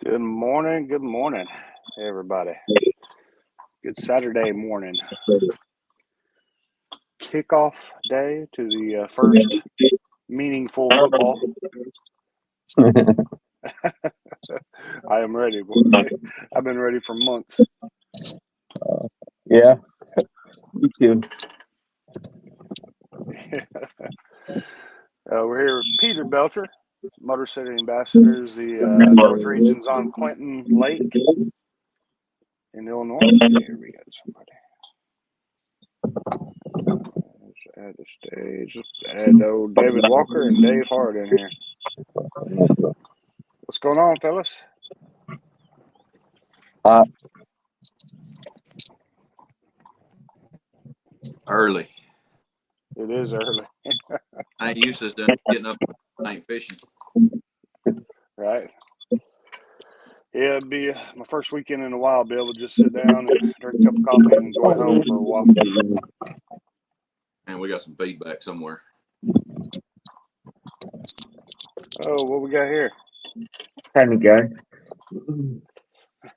Good morning, everybody. Good Saturday morning. Kickoff day to the first meaningful football. I am ready, boy. I've been ready for months. Yeah, me too. We're here with Peter Belcher, Motor City Ambassadors, the North Region's on Clinton Lake in Illinois. Here we got somebody. Let's add the stage. Add old David Walker and Dave Hart in here. What's going on, fellas? Early. It is early. I ain't used to getting up. I ain't fishing. Right. Yeah, it'd be my first weekend in a while. Be able to just sit down and drink a cup of coffee and enjoy home for a while. And we got some feedback somewhere. Oh, what we got here? Time to go.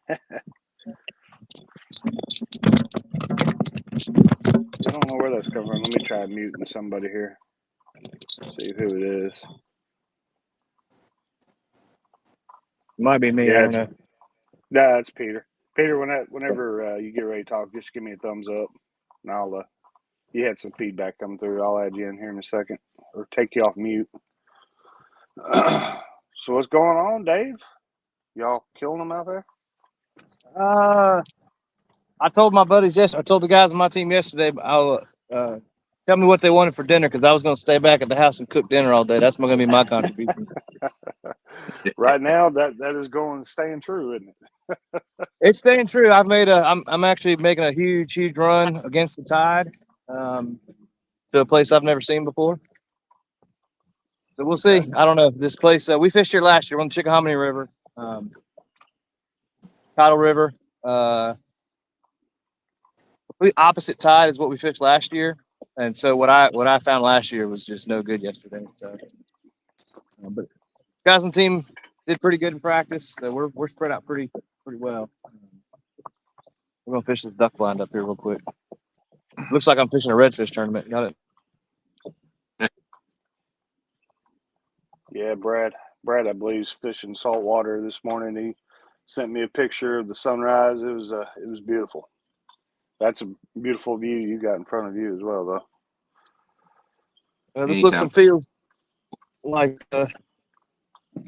I don't know where that's coming from. Let me try muting somebody here. See who it is. Might be me. Yeah, I don't know. No, it's Peter. Peter, whenever you get ready to talk, just give me a thumbs up, and I'll. You had some feedback come through. I'll add you in here in a second, or take you off mute. So what's going on, Dave? Y'all killing them out there? I told my buddies I told the guys on my team yesterday. I'll tell me what they wanted for dinner because I was going to stay back at the house and cook dinner all day. That's going to be my contribution. Right now, that is staying true, isn't it? It's staying true. I'm actually making a huge run against the tide to a place I've never seen before. So we'll see. I don't know this place. We fished here last year on the Chickahominy River, Tidal River. Complete opposite tide is what we fished last year, and so what I found last year was just no good yesterday. So, but guys on the team did pretty good in practice. So we're spread out pretty well. We're gonna fish this duck blind up here real quick. Looks like I'm fishing a redfish tournament. Got it. Yeah, Brad, I believe, is fishing saltwater this morning. He sent me a picture of the sunrise. It was beautiful. That's a beautiful view you got in front of you as well, though. This looks and feels like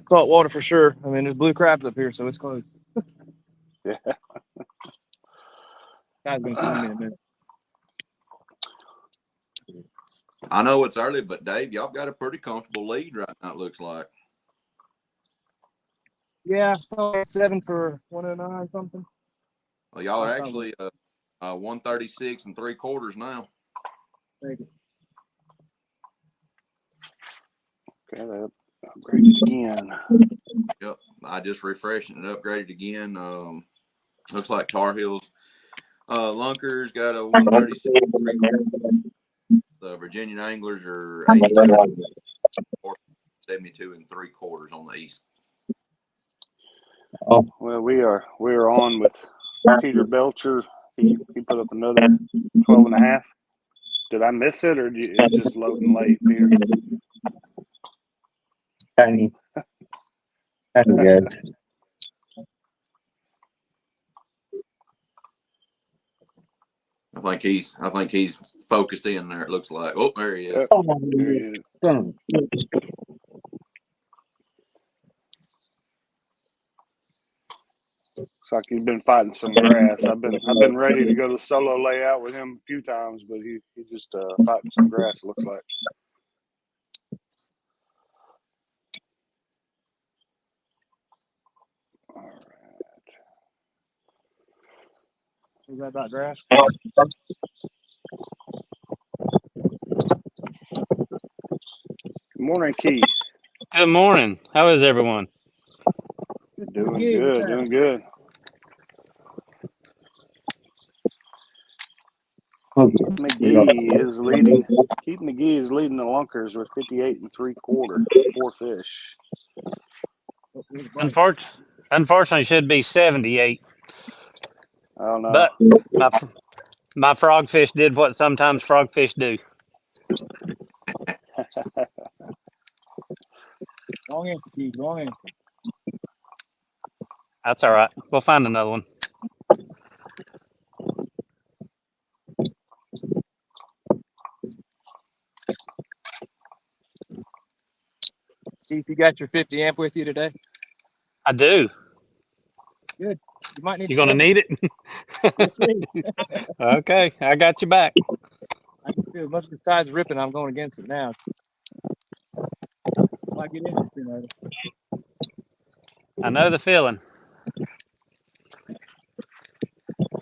salt water for sure. I mean, there's blue crabs up here, so it's close. Yeah. Guy's gonna find me in a minute. I know it's early, but Dave, y'all got a pretty comfortable lead right now, it looks like. Yeah, 7 for 109 something. Well, y'all are actually 136 3/4 now. Thank you. Okay, that upgraded again. Yep, I just refreshed it and upgraded again. Looks like Tar Heels. Lunkers got a 136 3/4. The Virginian Anglers are 82, 72 3/4 on the east. Oh, Well, we are on with Peter Belcher. He put up another 12.5. Did I miss it, or it's just loading late, Peter? tiny good. I think he's focused in there. It looks like. Oh, there he is. Yep. There he is. Looks like he's been fighting some grass. I've been ready to go to the solo layout with him a few times, but he just fighting some grass. It looks like. All right. Is that about grass? Good morning, Key. Good morning. How is everyone? Doing good. McGee is leading. Keith McGee is leading the Lunkers with 58 3/4, 4 fish. Unfortunately, it should be 78. I don't know. But my frogfish did what sometimes frogfish do. Long answer, Keith. Long answer. That's all right. We'll find another one. Keith, you got your 50 amp with you today? I do. Good. You might need You gonna need it? We'll see. Okay, I got you back. I can feel as much as the tide's ripping, I'm going against it now. Might get interesting. I know the feeling.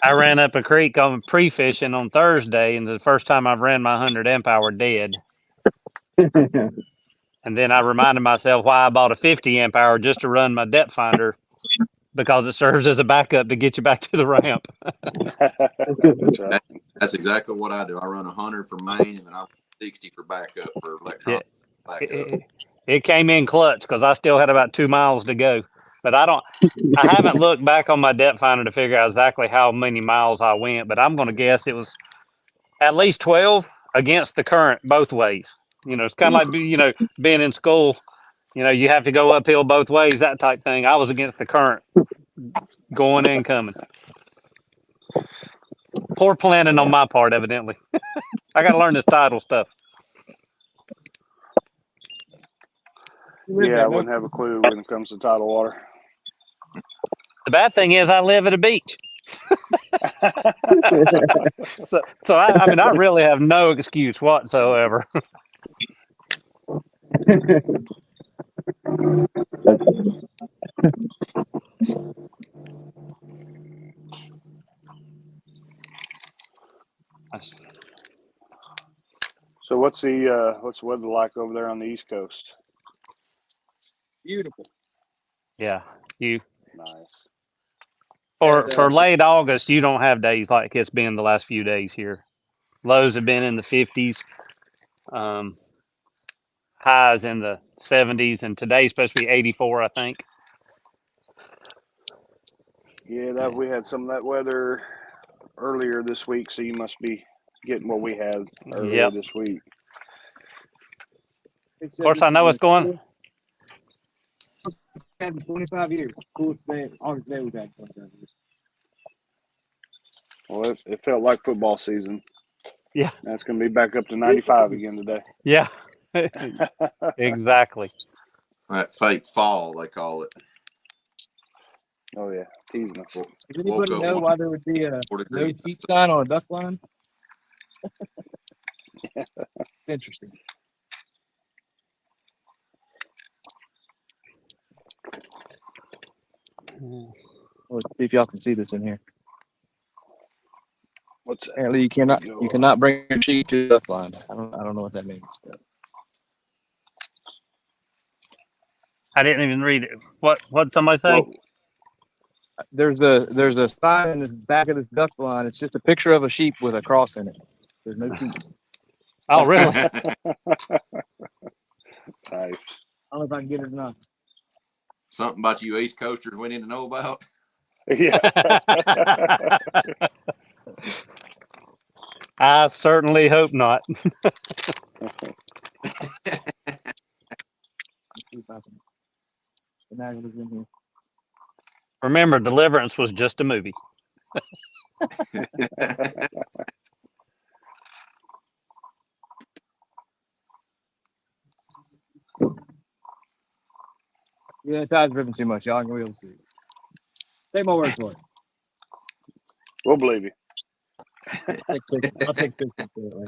I ran up a creek on pre-fishing on Thursday, and the first time I've ran my 100 amp hour dead. And then I reminded myself why I bought a 50 amp hour just to run my depth finder, because it serves as a backup to get you back to the ramp. That's right. That's exactly what I do. I run 100 for main, and then I run 60 for backup for electronic backup. It came in clutch because I still had about 2 miles to go. But I haven't looked back on my depth finder to figure out exactly how many miles I went, but I'm going to guess it was at least 12 against the current both ways. You know, it's kind of like, being in school, you have to go uphill both ways, that type thing. I was against the current going and coming. Poor planning on my part, evidently. I got to learn this tidal stuff. Yeah, I wouldn't have a clue when it comes to tidal water. The bad thing is I live at a beach. So I really have no excuse whatsoever. So what's the weather like over there on the East Coast? Beautiful. Yeah, Nice. for late August, you don't have days like it's been the last few days here. Lows have been in the 50s, highs in the 70s, and today's supposed to be 84, I think. Yeah, we had some of that weather earlier this week, so you must be getting what we had earlier this week. Of course, I know what's going. 25 years. Coolest day. August day we've had 25 years. Well, it felt like football season. Yeah. That's going to be back up to 95 again today. Yeah, exactly. That fake fall, they call it. Oh, yeah. Teasing us. Does anybody know why there would be a no sheep sign on a duck line? It's interesting. Let's see if y'all can see this in here. What's that? Apparently, you cannot bring your sheep to the duck line. I don't know what that means. But. I didn't even read it. What'd somebody say? Well, there's a sign in the back of this duck line. It's just a picture of a sheep with a cross in it. There's no sheep. Oh, really? Nice. I don't know if I can get it or not. Something about you East Coasters we need to know about? Yeah. I certainly hope not. Remember, Deliverance was just a movie. Yeah, the tide's ripping too much. Y'all can be able to see it. Say my word for it. We'll believe you. I'll take pictures for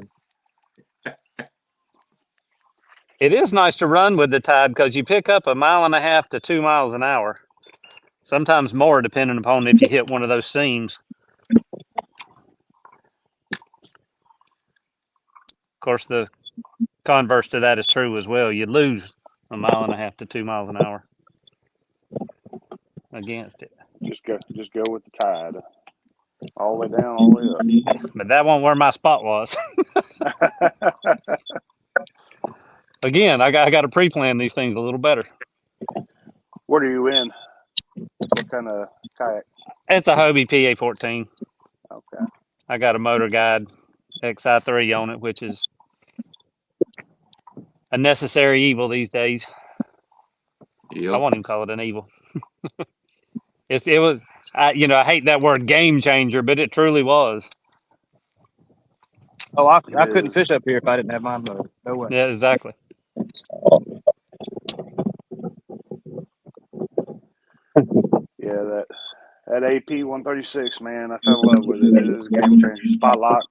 it. It is nice to run with the tide because you pick up 1.5 miles to 2 miles an hour. Sometimes more, depending upon if you hit one of those seams. Of course, the converse to that is true as well. You lose 1.5 miles to 2 miles an hour against it. Just go with the tide. All the way down, all the way up. But that wasn't where my spot was. Again, I got to pre-plan these things a little better. What are you in? kind of kayak? It's a Hobie PA14. Okay. I got a Motor Guide XI3 on it, which is a necessary evil these days. I Yep. won't even call it an evil. It was, I hate that word game changer, but it truly was. Oh, I It couldn't is. fish up here if I didn't have mine mowed. No way. Yeah, exactly. Yeah, that AP 136, man, I fell in love with it. It is a game changer. Spot lock.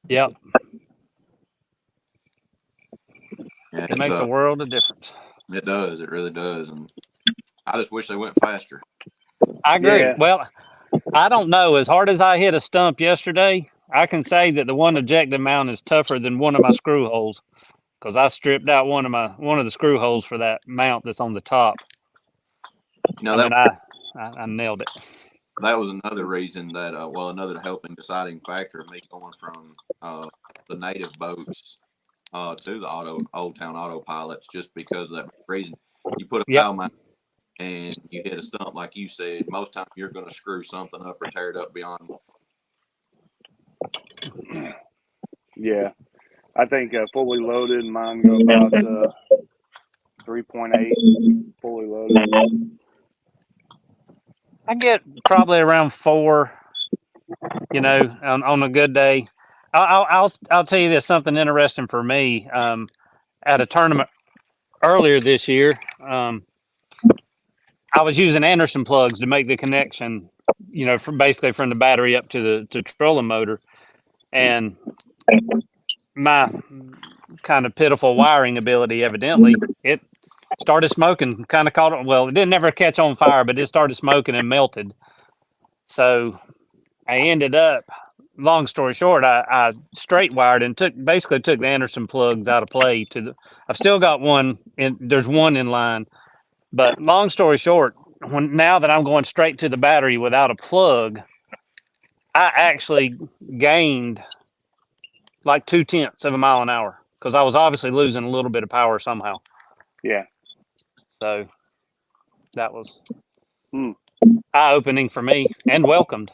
Yep, Yeah, it makes a world of difference. it does. It really does. And I just wish they went faster. I agree. Yeah. Well, I don't know. As hard as I hit a stump yesterday, I can say that the one objective mount is tougher than one of my screw holes because I stripped out one of the screw holes for that mount that's on the top. You know, I mean, I nailed it. that was another reason that, another helping deciding factor of me going from the native boats to the Old Town autopilots, just because of that reason. You put a Yep. pow mount and you hit a stump, like you said, most times you're going to screw something up or tear it up beyond. Yeah. I think fully loaded, mine go about 3.8 fully loaded. I get probably around 4. On a good day. I'll tell you this, something interesting for me. At a tournament earlier this year, I was using Anderson plugs to make the connection, from the battery up to the trolling motor, and my kind of pitiful wiring ability, evidently, it started smoking. Kind of caught it. Well, it didn't ever catch on fire, but it started smoking and melted. So I ended up. Long story short, I straight wired and took the Anderson plugs out of play. I've still got one, and there's one in line. But long story short, now that I'm going straight to the battery without a plug, I actually gained like 0.2 of a mile an hour because I was obviously losing a little bit of power somehow. Yeah. So that was eye-opening for me and welcomed.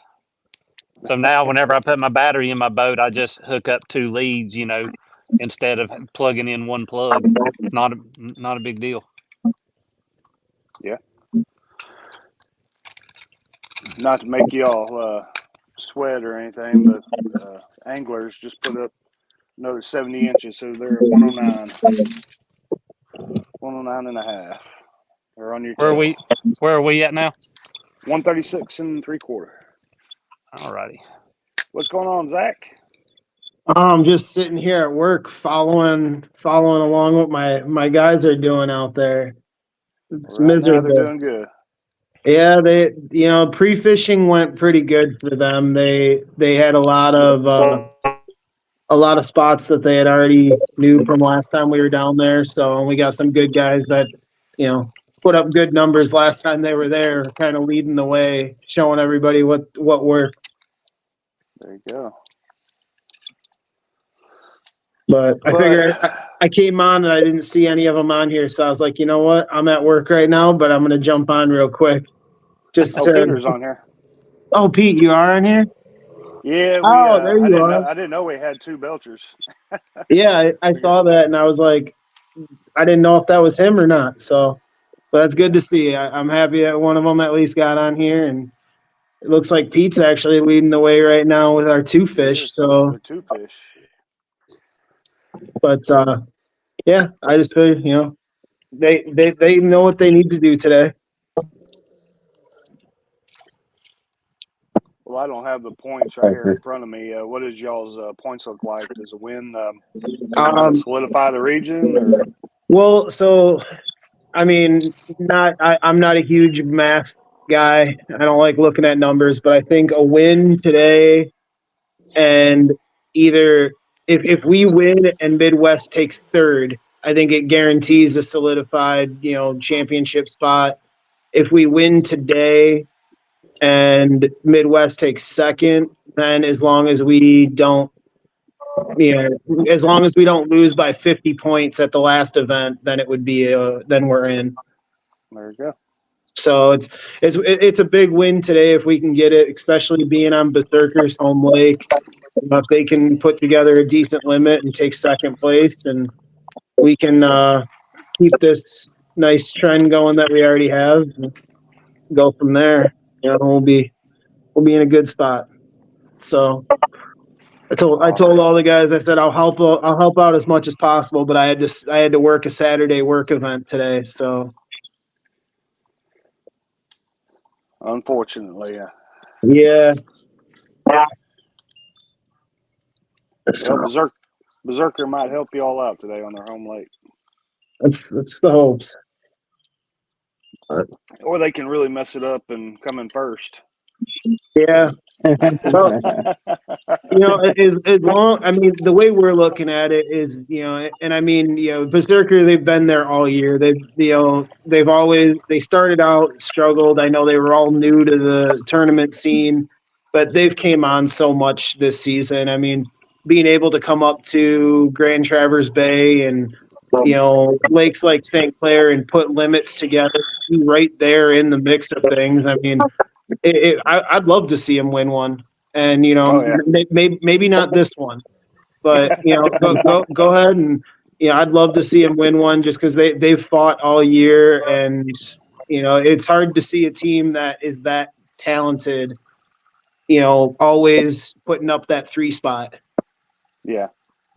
So now whenever I put my battery in my boat, I just hook up 2 leads, instead of plugging in one plug. Not a big deal. Yeah. Not to make y'all sweat or anything, but anglers just put up another 70 inches, so they're at 109. 109 and a half. They're on your tail. Where are we at now? 136 and 3/4. Alrighty. What's going on, Zach? I'm just sitting here at work, following along what my guys are doing out there. It's Right now, miserable. they're doing good. Yeah, pre-fishing went pretty good for them. They had a lot of spots that they had already knew from last time we were down there. So we got some good guys that put up good numbers last time they were there, kind of leading the way, showing everybody what worked. There you go. But I figured I came on and I didn't see any of them on here, so I was like, you know what? I'm at work right now, but I'm gonna jump on real quick. Peter's on here. Oh, Pete, you are on here? Yeah, there you are. I didn't know we had 2 Belchers. Yeah, I saw that and I was like, I didn't know if that was him or not. So, but that's good to see. I'm happy that one of them at least got on here, and it looks like Pete's actually leading the way right now with our 2 fish. So the 2 fish. But yeah, I just figured, they know what they need to do today. Well, I don't have the points right here in front of me. What does y'all's points look like? Does a win solidify the region? Or? Well, so I mean, I'm not a huge math guy. I don't like looking at numbers, but I think a win today, and either if we win and Midwest takes 3rd, I think it guarantees a solidified, championship spot. If we win today and Midwest takes 2nd, then as long as we don't lose by 50 points at the last event, then it would be then we're in. There you go. So it's a big win today if we can get it, especially being on Berserker's home lake. If they can put together a decent limit and take second place, and we can keep this nice trend going that we already have, and go from there. We'll be in a good spot. So I told all the guys, I said I'll help out as much as possible, but I had to work a Saturday work event today. So Unfortunately, yeah. well, Berserker might help you all out today on their home lake, That's the hopes. or they can really mess it up and come in first. Yeah. Well, as long, I mean, the way we're looking at it is, and I mean, Berserker, they've been there all year. They started out, struggled. I know they were all new to the tournament scene, but they've came on so much this season. I mean, being able to come up to Grand Traverse Bay and, lakes like St. Clair and put limits together right there in the mix of things. I mean, I'd love to see him win one, and Oh, yeah. maybe not this one, but go ahead, and I'd love to see him win one just because they've fought all year, and it's hard to see a team that is that talented, always putting up that 3 spot. Yeah.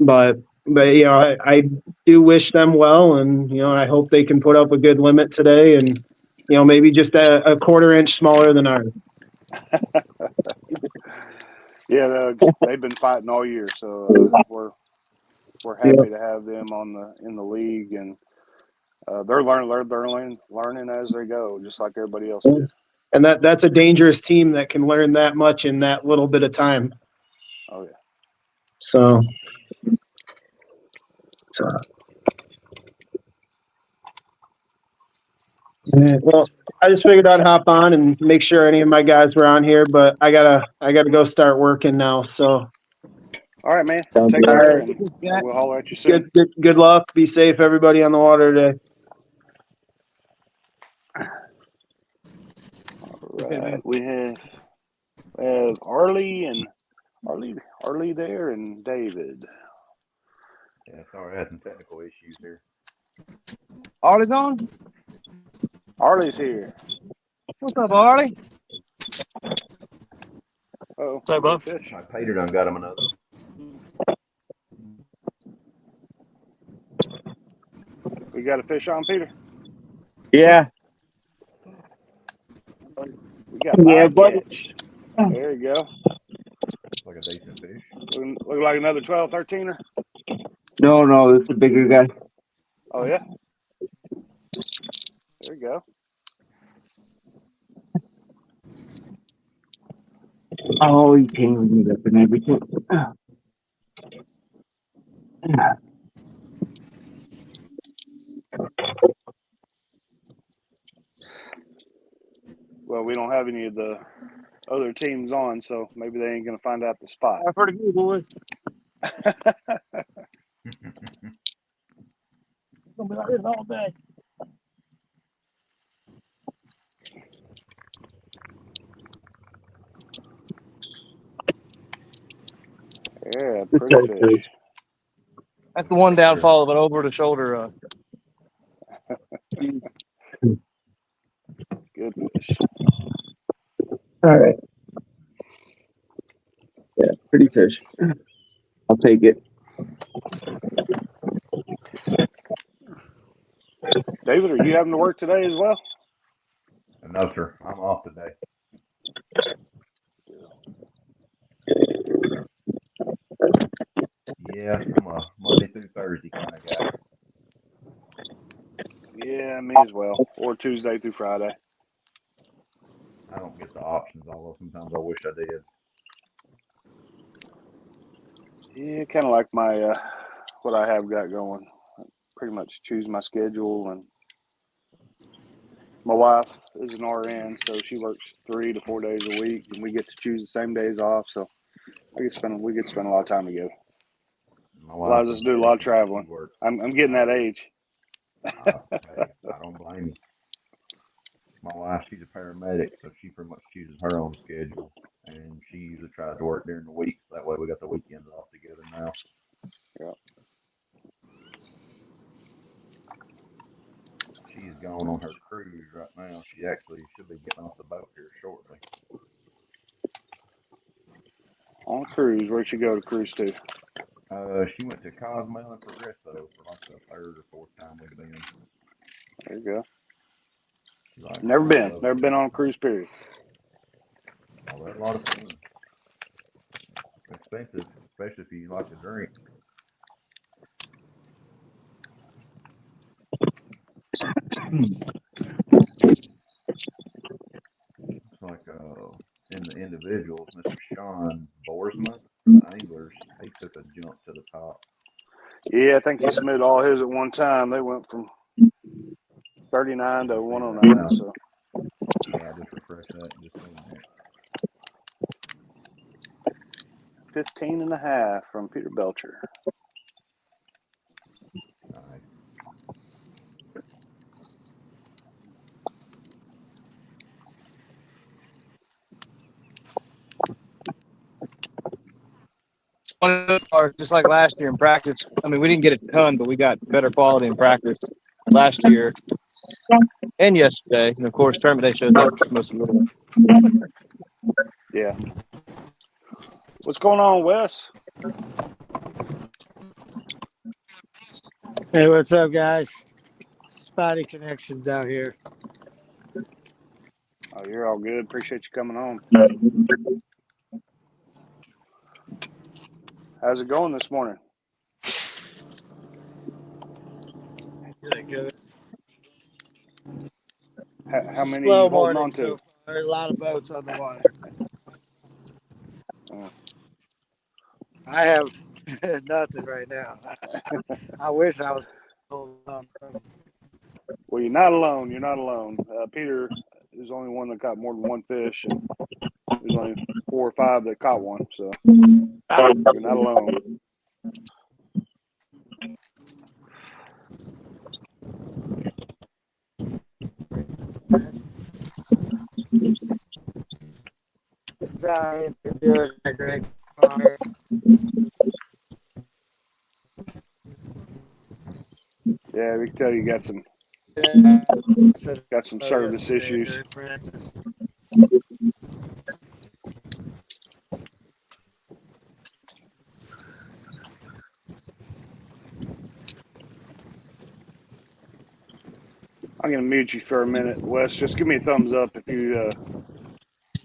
But I do wish them well, and I hope they can put up a good limit today, and maybe just a quarter inch smaller than ours. Yeah, they've been fighting all year, so we're happy to have them in the league, and they're learning as they go, just like everybody else did. And that's a dangerous team that can learn that much in that little bit of time. Oh yeah. So well, I just figured I'd hop on and make sure any of my guys were on here, but I gotta go start working now. So All right, man. Sounds Take good. care, and we'll holler at you soon. good luck. Be safe, everybody on the water today. All right. We have Arlie there, and David. Yeah, sorry, I had some technical issues here. Arlie's on. Arlie's here. What's up, Arlie? Oh, Say, bud. fish. My Peter done got him another. We got a fish on, Peter. Yeah. We got a live buddy. catch. There you go. Looks like a decent fish. Look like another 12, 13er. No, it's a bigger guy. Oh yeah. There you go. Oh, he came me up and everything. Well, we don't have any of the other teams on, so maybe they ain't gonna find out the spot. That's pretty good, boys. It's gonna be like this all day. Yeah, pretty fish. That's the one downfall of an over the shoulder. Good fish. All right. Yeah, pretty fish. I'll take it. David, are you having to work today as well? No, sir, I'm off today. Yeah, I'm a Monday through Thursday kind of guy. Yeah, me as well. Or Tuesday through Friday. I don't get the options, although sometimes I wish I did. Yeah, kind of like my what I have got going. I pretty much choose my schedule, and my wife is an RN, so she works 3 to 4 days a week, and we get to choose the same days off. So we get to spend a lot of time together. Allows us to do a lot of traveling. I'm getting that age. Hey, I don't blame you. My wife, she's a paramedic, so she pretty much chooses her own schedule, and she usually tries to work during the week. So that way, we got the weekends off together now. Yeah. She's gone on her cruise right now. She actually should be getting off the boat here shortly. On a cruise. Where'd she go to cruise to? She went to Cozumel and Progreso for like the third or fourth time we've been. There you go. She likes it. Never She been. loves Never it. been on a cruise, period. Oh, they're a lot of fun. Expensive, especially if you like to drink. It's like in the individuals, Mr. Sean Boersma for the anglers, he took a jump to the top. Yeah, I think he submitted all his at one time. They went from 39 to See that 109. now. So Yeah, I just refreshed that and just seen that. 15 and a half from Peter Belcher. Nice. Just like last year in practice. I mean, we didn't get a ton, but we got better quality in practice last year and yesterday. And of course, tournament day shows up most of the Yeah. What's going on, Wes? Hey, what's up, guys? Spotty connections out here. Oh, you're all good. Appreciate you coming on. How's it going this morning? Good. How many are Slow you holding on morning to? so far. A lot of boats on the water. I have nothing right now. I wish I was holding on. Well, you're not alone. You're not alone. Peter is the only one that caught more than one fish, and there's only 4 or 5 that caught one. So you're not alone. Sorry, Greg. Yeah, we can tell you got some service Yesterday issues. during practice. I'm gonna mute you for a minute, Wes. Just give me a thumbs up if you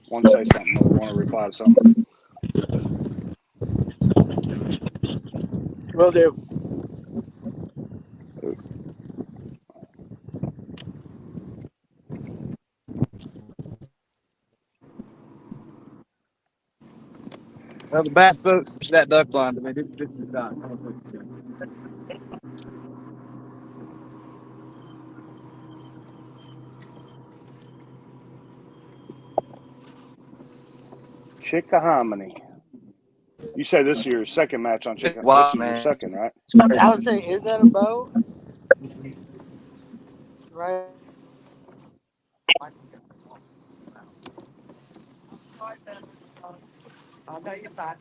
want to say something or want to reply to something. Will do. well, the bass boat that duck blind. I mean, this is not. Chickahominy. You say this is your second match on Chickahominy. This Wow, is your man. second, right? I was saying, is that a boat? Right. I'll tell you back.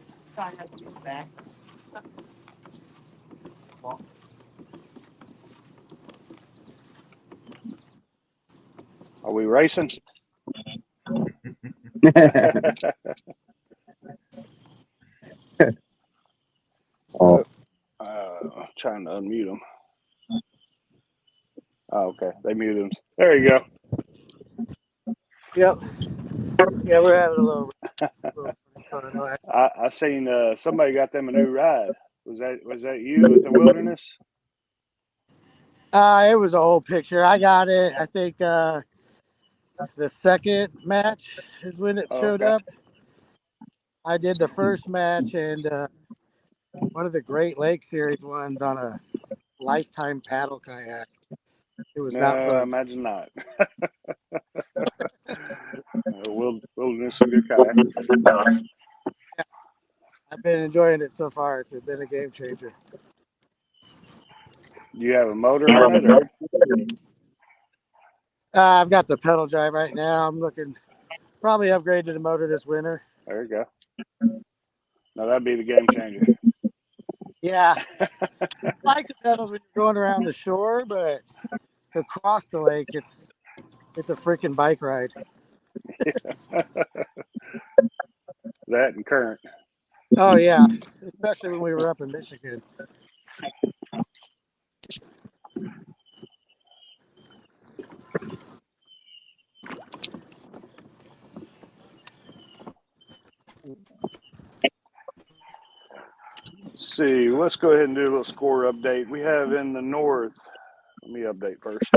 Back. Are we racing? Oh, Trying to unmute them. Oh, okay. They muted them. There you go. Yep. Yeah, we're having a little fun. I seen somebody got them a new ride. Was that you at the Wilderness? It was a whole picture. I got it. I think the second match is when it showed Okay. up. I did the first match and one of the Great Lake Series ones on a lifetime paddle kayak. It was not No, fun. imagine not. Wilderness and good kayak. I've been enjoying it so far. It's been a game changer. Do you have a motor on it, or I've got the pedal drive right now. I'm looking probably upgrade to the motor this winter. There you go. Now that'd be the game changer. Yeah, I like the pedals when you're going around the shore, but across the lake, it's a freaking bike ride. That and current. Oh yeah, especially when we were up in Michigan. Let's see. Let's go ahead and do a little score update. We have in the north. Let me update first.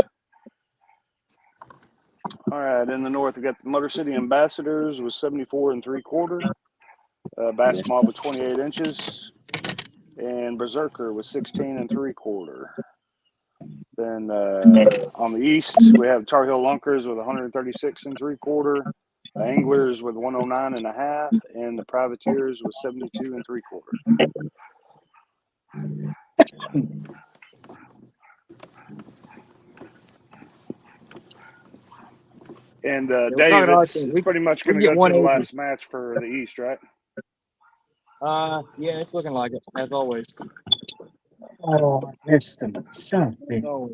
All right, in the north, we got the Motor City Ambassadors with 74 3/4, Bass Mob with 28 inches, and Berserker with 16 3/4. Then on the east, we have Tar Heel Lunkers with 136 3/4, the Anglers with 109 1/2, and the Privateers with 72 3/4. And we're Dave, talking about it's we pretty much we going can to get go to the 180. last match for the East, right? Yeah, it's looking like it as always. Oh, I missed him. Something. So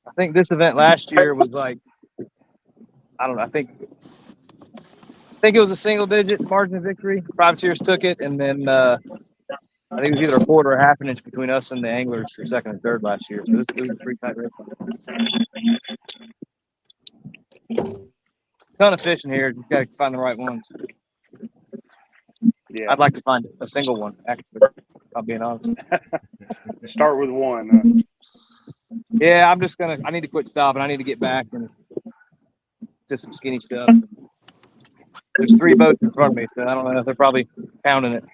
I think this event last year was like, I don't know. I think it was a single digit margin of victory. Privateers took it, and then I think it was either a quarter or half an inch between us and the Anglers for second and third last year. So it was a pretty tight race. Ton of fish in here. Just got to find the right ones. Yeah. I'd like to find a single one, actually. I'll be honest. Start with one. Huh? Yeah, I need to quit stopping. I need to get back and to some skinny stuff. There's 3 boats in front of me, so I don't know. They're probably pounding it.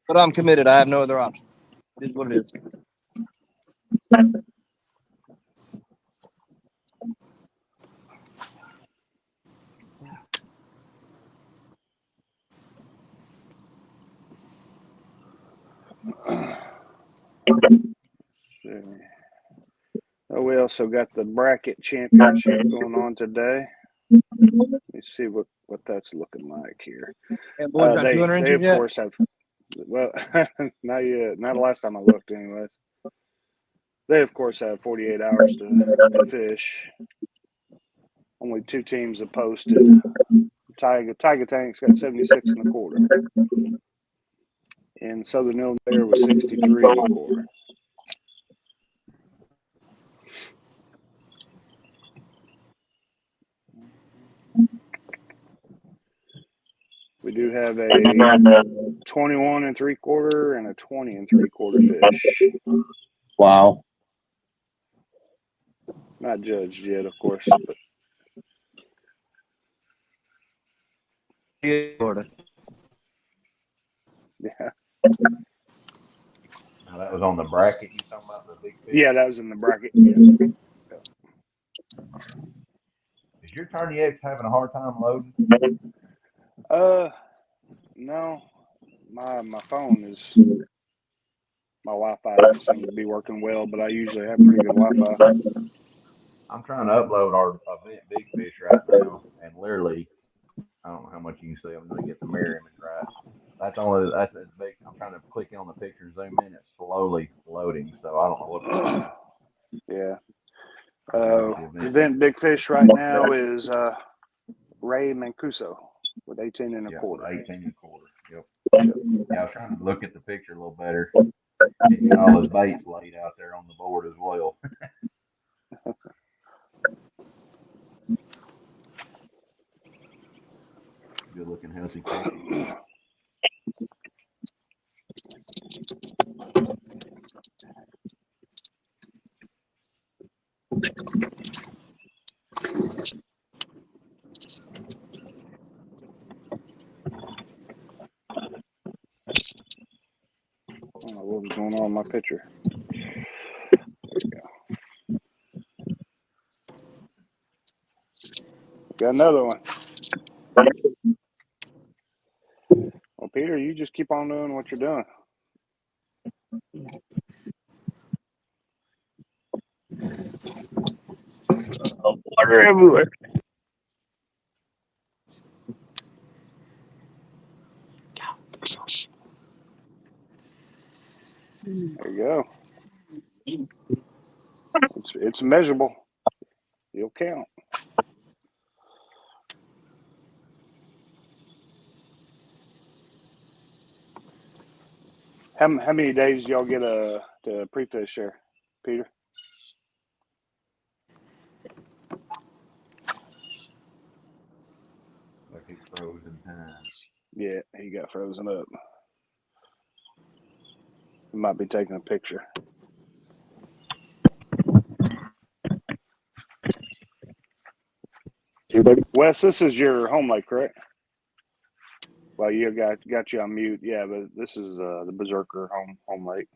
But I'm committed. I have no other option. It is what it is. Oh, we also got the bracket championship going on today. Let me see what that's looking like here. And boys got 200 They inches of yet? course have. Well, not yet. Not the last time I looked, anyways. They of course have 48 hours to fish. Only 2 teams have posted. Tiger Tank's got 76 1/4, and Southern Illinois was 63 1/4. We do have a 21 3/4 and a 20 3/4 fish. Wow. Not judged yet, of course, but Florida. yeah. Now that was on the bracket. You talking about the big fish? Yeah, that was in the bracket. Yeah. Is your 38 having a hard time loading? No. My phone is my Wi-Fi doesn't seem to be working well, but I usually have pretty good Wi-Fi. I'm trying to upload our event Big Fish right now, and literally, I don't know how much you can see. I'm going to get the mirror image right. That's as big. I'm trying to click on the picture and zoom in. It's slowly loading, so I don't know what's going on. Yeah. Event Big Fish right now is Ray Mancuso with 18 1/4. 18 1/4. Yep. Yeah, I was trying to look at the picture a little better. He's got all his baits laid out there on the board as well. Good looking healthy fish. I don't know what was going on in my picture. There we go. Got another one. Well, Peter, you just keep on doing what you're doing. Water everywhere. There you go. It's measurable. You'll count. How many days y'all get to pre-fish there, Peter? Like he's frozen time. Yeah, he got frozen up. He might be taking a picture. Wes, this is your home lake, correct? Well, you got you on mute. Yeah, but this is the Berserker home lake.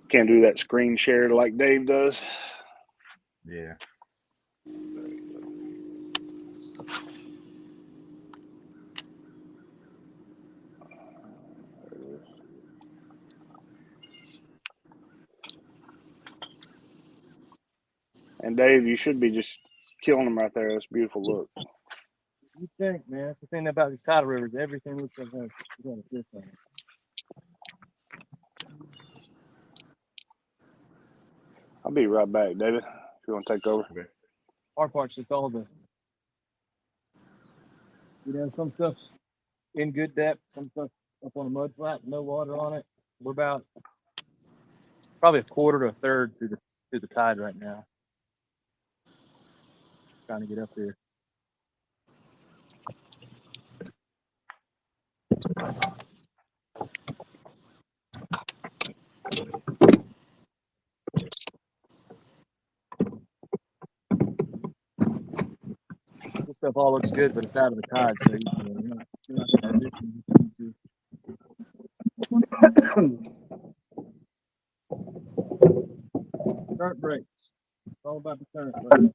Can't do that screen share like Dave does. Yeah. And Dave, you should be just killing them right there. That's a beautiful look. You think, man? That's the thing about these tidal rivers. Everything looks like that. You got a fish on it. I'll be right back, David. If you want to take over. Okay. Our part's just all the, some stuff's in good depth, some stuff up on a mud flat, no water on it. We're about probably a quarter to a third through the tide right now. Trying to get up there. This stuff all looks good, but it's out of the tide, so you're not transitioning. Current breaks. It's all about the current break.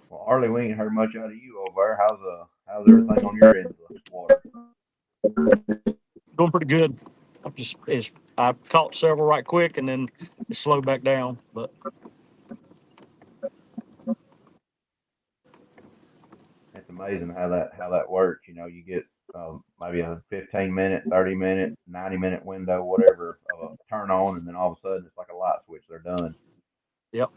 Well, Arlie, we ain't heard much out of you over there. How's everything on your end of the water? Doing pretty good. I caught several right quick and then it slowed back down. But It's amazing how that works. You get maybe a 15-minute, 30-minute, 90-minute window, whatever, of a turn on, and then all of a sudden it's like a light switch. They're done. yep.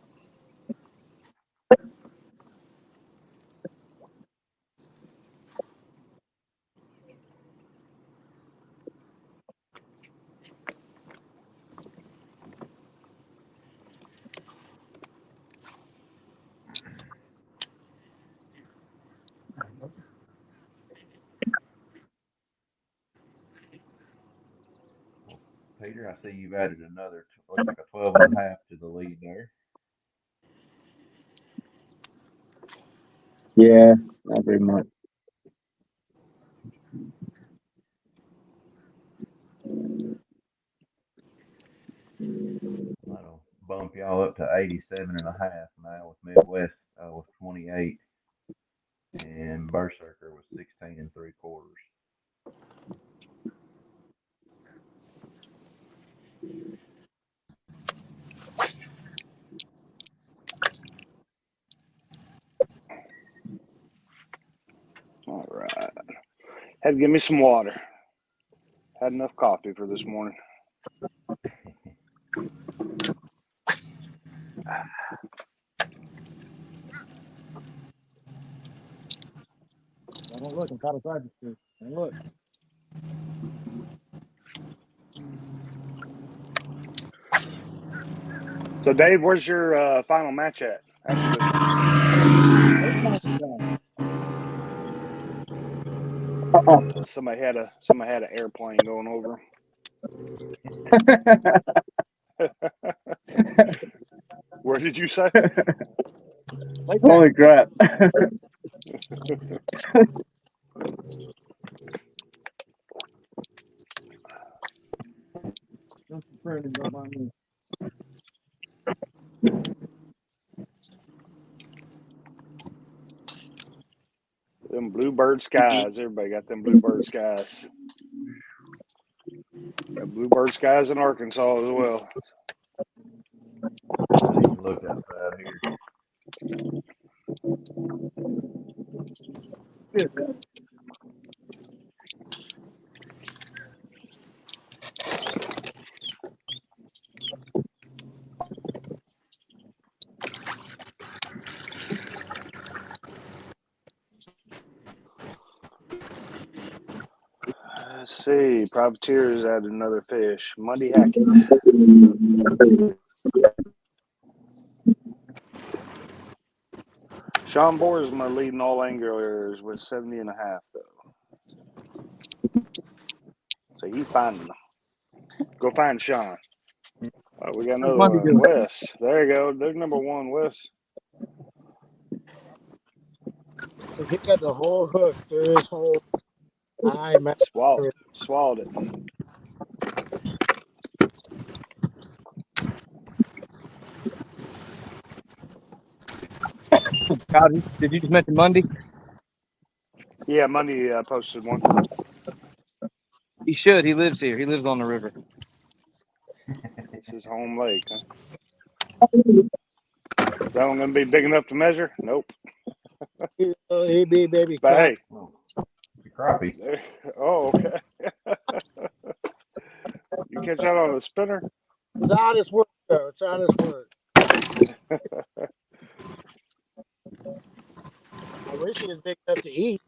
Peter, I see you've added another, looks like a 12.5 to the lead there. Yeah, not very much. That'll bump y'all up to 87.5 now with Midwest with 28, and Berserker with 16 3/4. All right. Had to give me some water. Had enough coffee for this morning. Don't look. I'm paddle side this. Don't look. So, Dave, where's your final match at after this one? Somebody had an airplane going over. Where did you say? Holy crap. Them bluebird skies. Everybody got them bluebird skies. Got bluebird skies in Arkansas as well. You can look outside here. Let's see. Privateers added another fish. Muddy Hackett. Sean Boersma leading all anglers with 70.5, though. So he's finding them. Go find Sean. We got another one. Wes. There you go. There's number one, Wes. He got the whole hook through his whole eye. Swallowed it. God, did you just mention Monday? Yeah, Monday posted one. He should. He lives here. He lives on the river. This is home lake, huh? Is that one going to be big enough to measure? Nope. He'd be baby But crap. hey. Crappie. Oh, okay. You catch that on a spinner? It's honest work, though. It's honest work. I wish he was big enough to eat.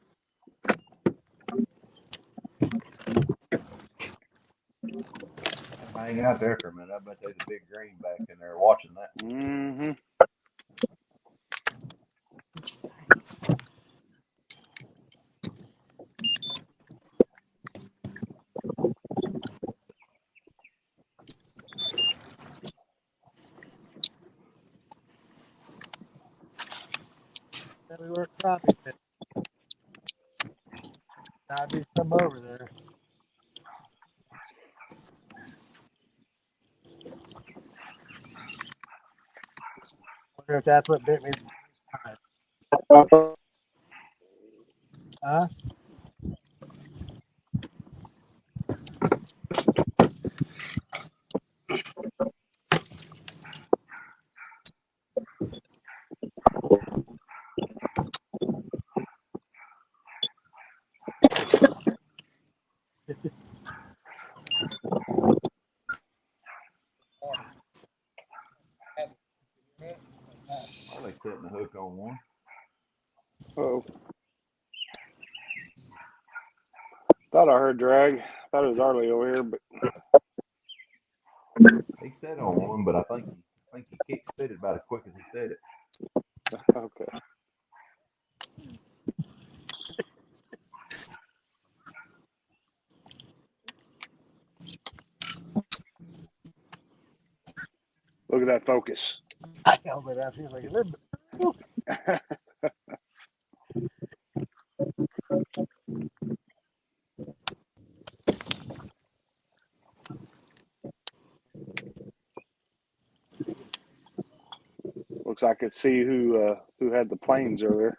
Hang out there for a minute. I bet there's a big green back in there watching that. Mm-hmm. We weren't crappie fish. Gotta be some over there. Wonder if that's what bit me. Huh? Probably setting the hook on one. Oh. Thought I heard drag. Thought it was Arlie over here, but He set on one, but I think he kick spit it about as quick as he said it. okay. Look at that focus. I know, but I feel like a little bit. Looks like I could see who had the planes earlier.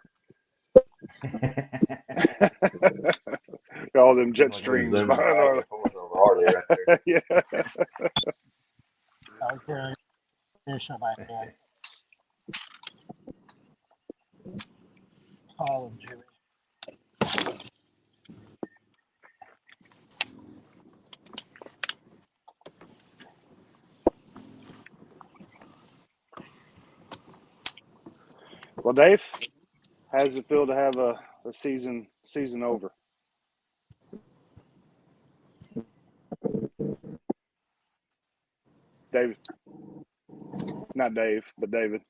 All them jet streams behind Arlie. Right there. Yeah. I'll carry fish on my hand. Call him, Jimmy. Well, Dave, how does it feel to have a season season over? David, not Dave, but David.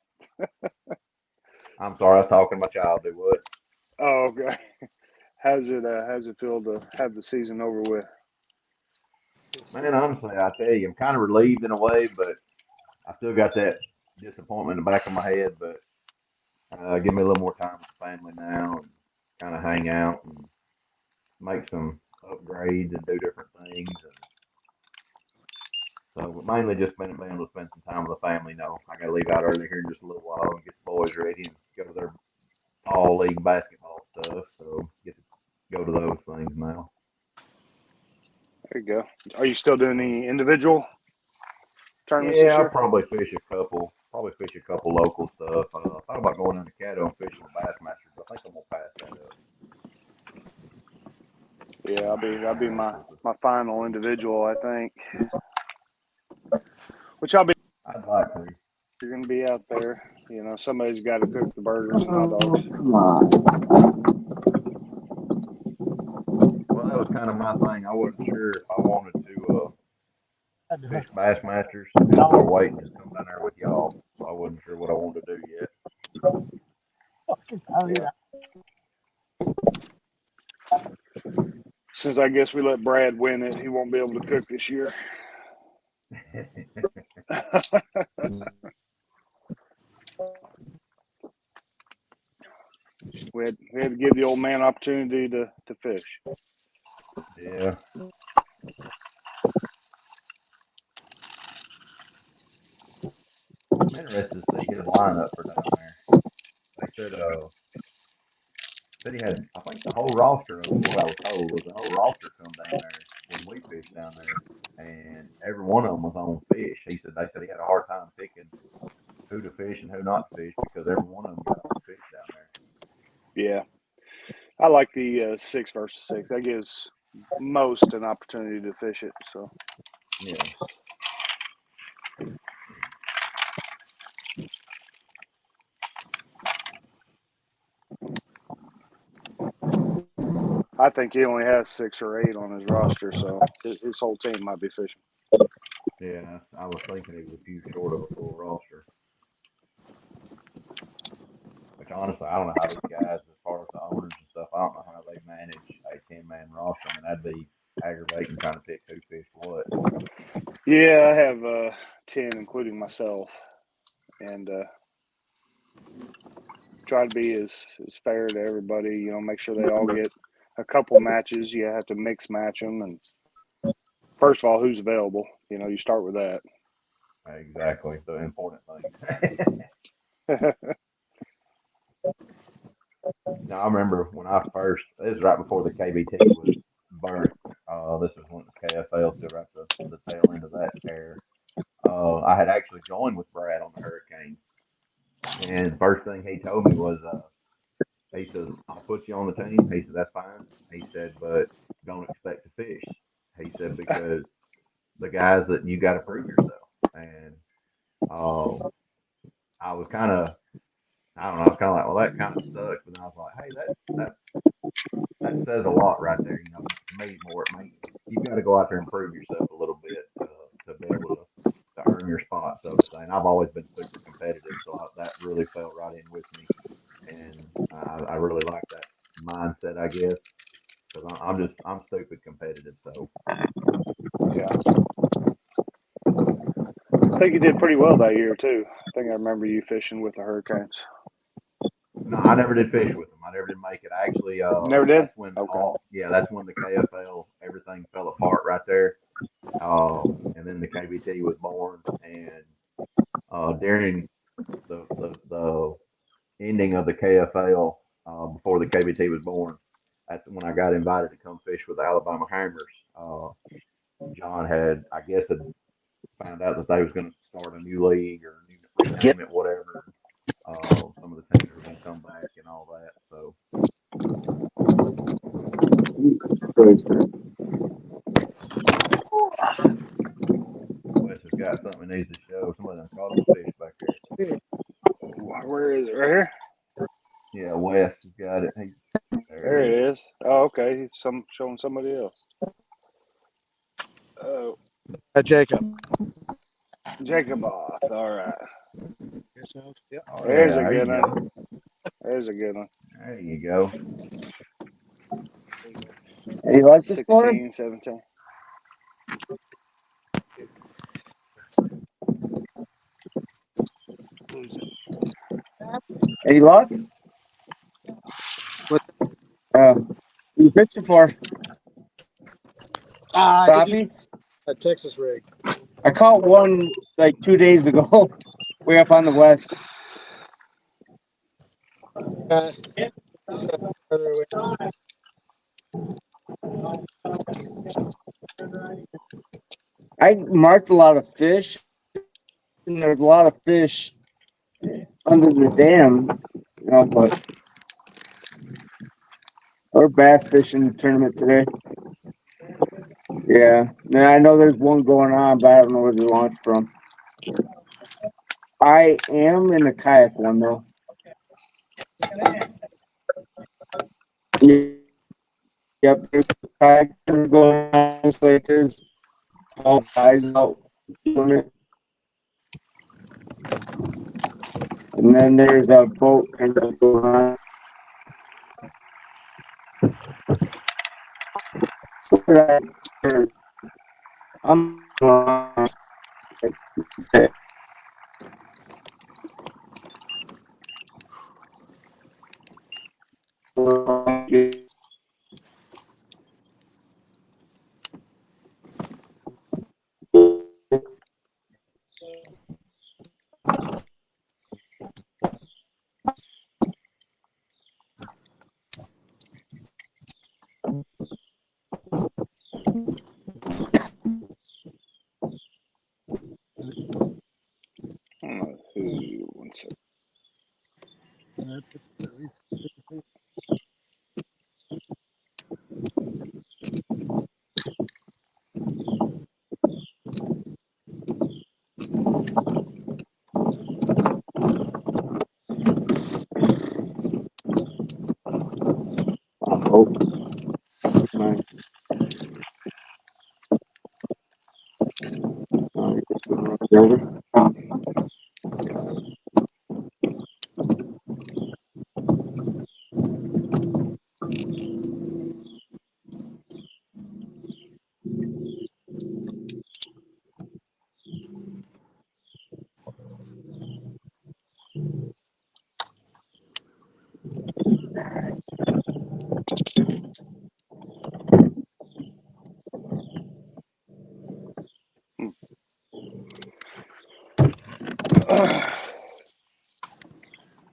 I'm sorry, I was talking to my child. Do what? Oh, okay. How's it feel to have the season over with? Man, honestly, I tell you, I'm kind of relieved in a way, but I still got that disappointment in the back of my head. But give me a little more time with the family now and kind of hang out and make some upgrades and do different things. And so, but mainly just being able to spend some time with the family. No, I got to leave out early here in just a little while and get the boys ready and go to their fall league basketball stuff. So get to go to those things now. There you go. Are you still doing any individual tournaments Yeah, this I'll year? probably fish a couple. Probably fish a couple local stuff. Thought about going into Caddo and fishing the Bassmasters, but I think I'm gonna pass that up. Yeah, I'll be my Bassmasters, final individual, I think. Which I'll be. I'd like to. You're going to be out there. You know, somebody's got to cook the burgers and hot dogs. Come on. Well, that was kind of my thing. I wasn't sure if I wanted to fish Bassmasters or wait and just come down there with y'all. So I wasn't sure what I wanted to do yet. Yeah. Since I guess we let Brad win it, he won't be able to cook this year. we had to give the old man opportunity to fish. Yeah. I'm interested to see his lineup for down there. They said he had, I think the whole roster of what I was told was the whole roster come down there when we fished down there, and every one of them was on fish. They said he had a hard time picking who to fish and who not to fish because every one of them got on fish down there. Yeah, I like the 6 versus 6. That gives most an opportunity to fish it. So yeah. I think he only has 6 or 8 on his roster, so his whole team might be fishing. Yeah, I was thinking he was a few short of a full roster. Which honestly, I don't know how these guys, as far as the owners and stuff, I don't know how they manage a 10-man roster. I mean, that'd be aggravating trying to pick who fished what. Yeah, I have 10, including myself, and try to be as fair to everybody. You know, make sure they all get a couple matches. You have to mix match them, and first of all, who's available? You know, you start with that. Exactly, the important thing. Now, I remember when I first, this was right before the KBT was birthed. This was when the KFL still right the tail end of that era. I had actually joined with Brad on the Hurricane. And first thing he told me was, he says, I'll put you on the team. He said, that's fine. He said, but don't expect to fish. He said, because the guys that you got to prove yourself. And I was kind of, I don't know, I was kind of like, well, that kind of sucks. But then I was like, hey, that says a lot right there. You know, to me, more, it means you've got to go out there and prove yourself a little bit to be able to earn your spot, so to say. And I've always been super competitive, so that really felt right in with me. And I really like that mindset, I guess, because I'm stupid competitive. So Yeah, I think you did pretty well that year too. I think I remember you fishing with the Hurricanes. no, I never did fish with them. I never did make it. I actually, Never did. that's when Okay. that's when the KFL everything fell apart right there. And then the KBT was born, and during the ending of the KFL, before the KBT was born, that's when I got invited to come fish with the Alabama Hammers. John had, I guess, had found out that they was going to start a new league or rename it, whatever. Some of the teams were going to come back and all that. So Wes has got something he needs to show. Somebody done caught him a fish back there. Where is it? Right here? Yeah, Wes has got it. There it is. Oh, okay. He's showing somebody else. Oh, Jacob. Jacob off. All right. Yep. Oh There's yeah, a there good you one. go. There's a good one. There you go. Hey, you like this one? 16, 17. Any luck? What? You fishing for? I think you Crappie? a Texas rig. I caught one like 2 days ago, way up on the west. You said further away. I marked a lot of fish, and there's a lot of fish under the dam, but we're bass fishing tournament today. Yeah, and I know there's one going on, but I don't know where they launched from. I am in the kayak one though. Yep, there's a kayak going on. It's like there's 12 guys out doing it. And then there's a boat kind of going on. So I'm One second.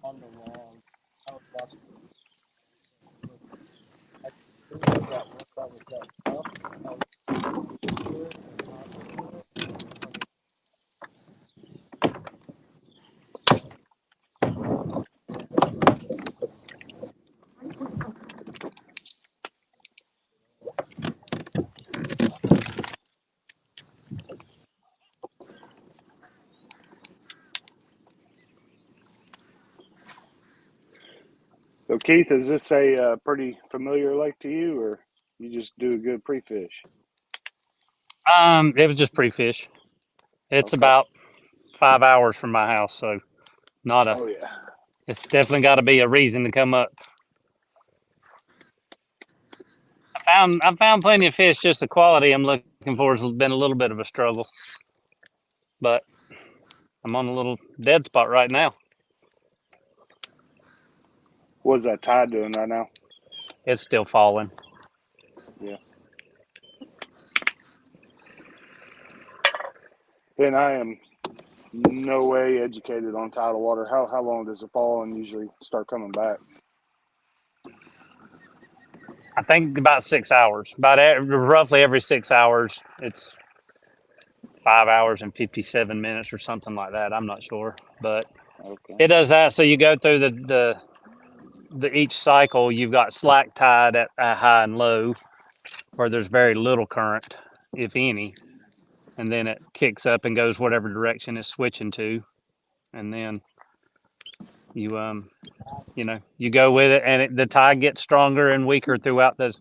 On the wall. I was watching. I think that one that was that up. So, Keith, is this a pretty familiar lake to you, or you just do a good pre-fish? It was just pre-fish. It's Okay. about 5 hours from my house, so not a. Oh yeah. It's definitely got to be a reason to come up. I found plenty of fish. Just the quality I'm looking for has been a little bit of a struggle, but I'm on a little dead spot right now. What's that tide doing right now? It's still falling. Yeah. And I am no way educated on tidal water. How long does it fall and usually start coming back? I think about 6 hours. Roughly every 6 hours. It's 5 hours and 57 minutes or something like that. I'm not sure, but Okay. it does that. So you go through the each cycle. You've got slack tide at high and low, where there's very little current, if any, and then it kicks up and goes whatever direction it's switching to, and then you go with it, and the tide gets stronger and weaker throughout the.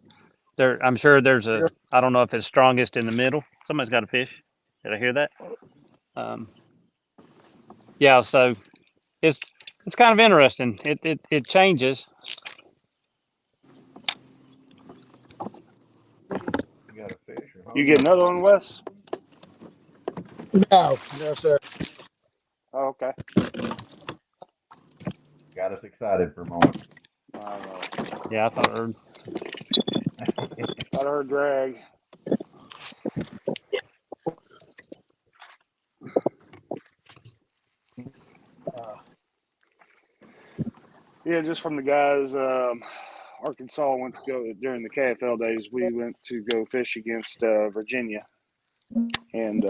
I'm sure there's a. I don't know if it's strongest in the middle. Somebody's got a fish. Did I hear that? Yeah. So it's kind of interesting. It changes. You got a fish or You home? get another one, Wes? No, no, sir. Oh, okay. Got us excited for a moment. I know. Yeah, I thought I heard. Thought I heard drag. Uh, Yeah, just from the guys. Arkansas went to go during the KFL days. We went to go fish against Virginia, and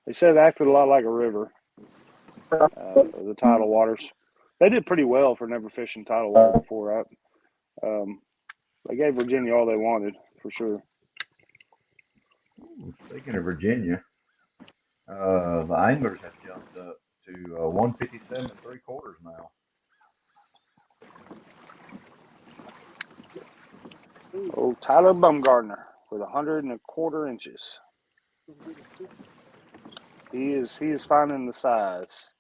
they said it acted a lot like a river. The tidal waters. They did pretty well for never fishing tidal water before. They gave Virginia all they wanted for sure. Ooh, speaking of Virginia, the anglers have jumped up to 157 3/4 now. Oh, Tyler Bumgardner with 100 1/4 inches. He is finding the size.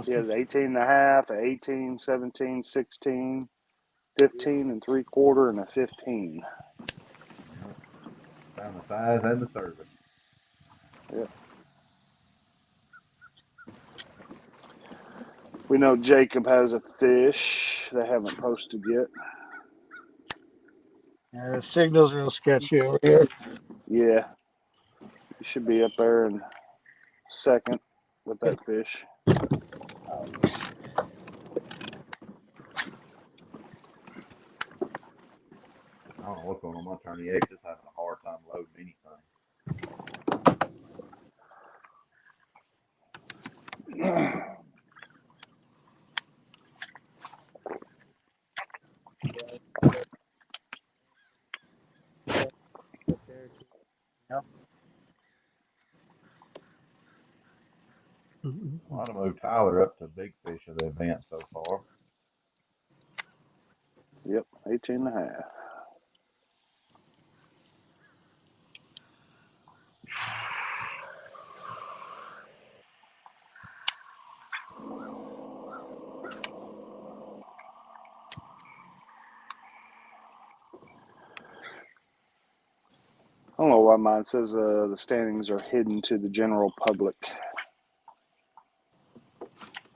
He has 18 and a half, a 18, 17, 16, 15 3/4, and a 15. Yep. Found the size and the service. Yep. We know Jacob has a fish. They haven't posted yet. the signal's real sketchy over here. Yeah, he should be up there in second with that fish. I don't know what's going on. My Tourney X is having a hard time loading anything. Well, I'd move Tyler up to big fish of the event so far. Yep, 18 and a half. I don't know why mine says the standings are hidden to the general public.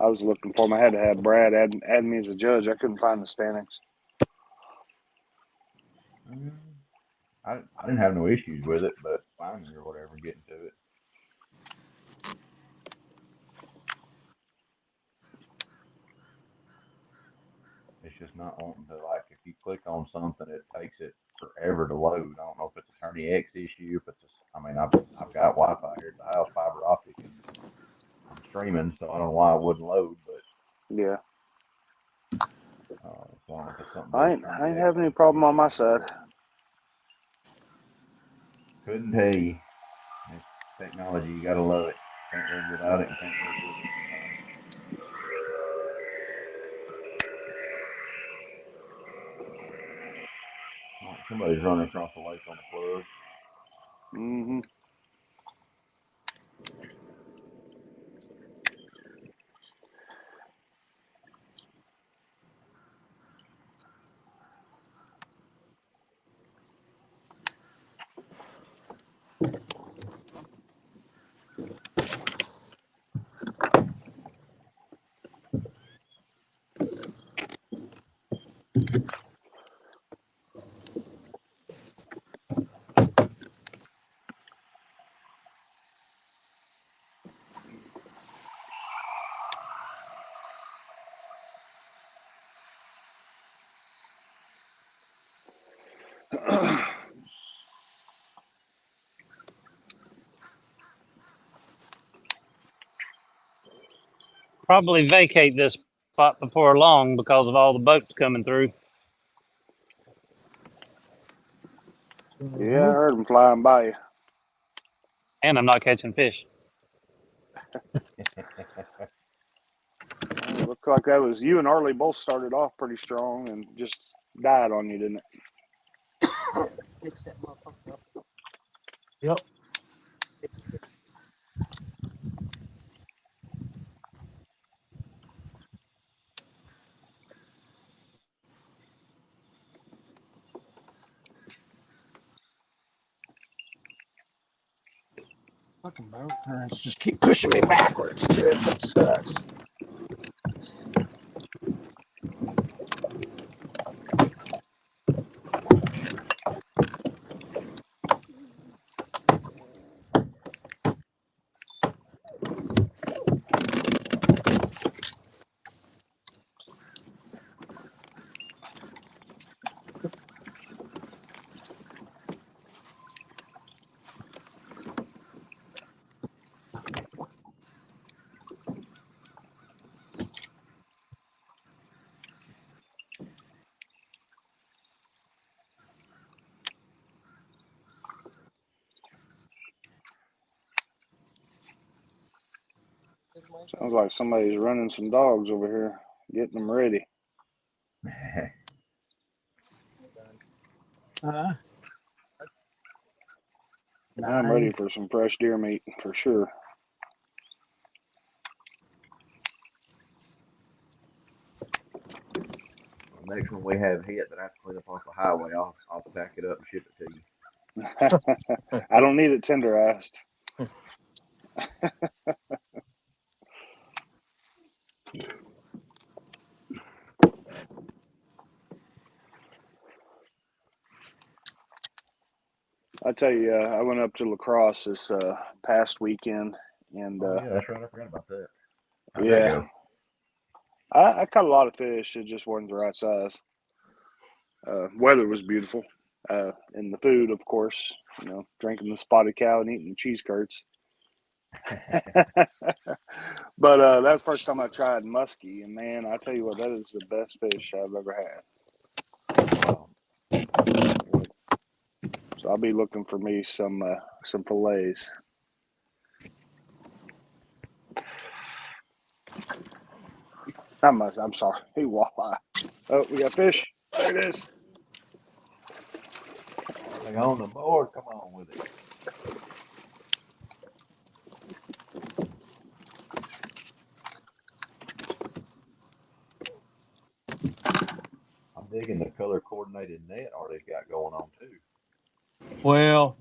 I was looking for them. I had to have Brad add me as a judge. I couldn't find the standings. I didn't have no issues with it, but finding or whatever, getting to it. It's just not wanting to, like, if you click on something, it takes it forever to load. I don't know if it's a Tourney X issue, if it's I mean, I've got Wi-Fi here at the house, fiber optic, and I'm streaming, so I don't know why it wouldn't load, but Yeah, so I don't know if it's something to do I with ain't Tourney X. having any problem on my side. Couldn't tell you. It's technology, you gotta love it. Can't live without it and can't live with it sometimes. All right, somebody's running across the lake on the plug. Mm-hmm. Probably vacate this spot before long because of all the boats coming through. Yeah, I heard them flying by you. And I'm not catching fish. Well, Looked like that was you and Arlie both started off pretty strong and just died on you, didn't it? Fix that motherfucker up. Yep. Fucking boat currents just keep pushing me backwards. Dude, that sucks. Sounds like somebody's running some dogs over here, getting them ready. Huh? I'm ready for some fresh deer meat for sure. The next one we have hit that I have to clean up off the highway, I'll pack it up and ship it to you. I don't need it tenderized. I tell you, I went up to La Crosse this past weekend, and Oh yeah, that's right. I forgot about that. How'd yeah, that go? I caught a lot of fish. It just wasn't the right size. Weather was beautiful, and the food, of course. You know, drinking the spotted cow and eating the cheese curds. But that's the first time I tried muskie, and man, I tell you what, that is the best fish I've ever had. Wow. So I'll be looking for me some fillets. Not much. I'm sorry. Hey, walleye. Oh, we got fish. There it is. Like on the board, come on with it. I'm digging the color coordinated net Artie's got going on too. Well,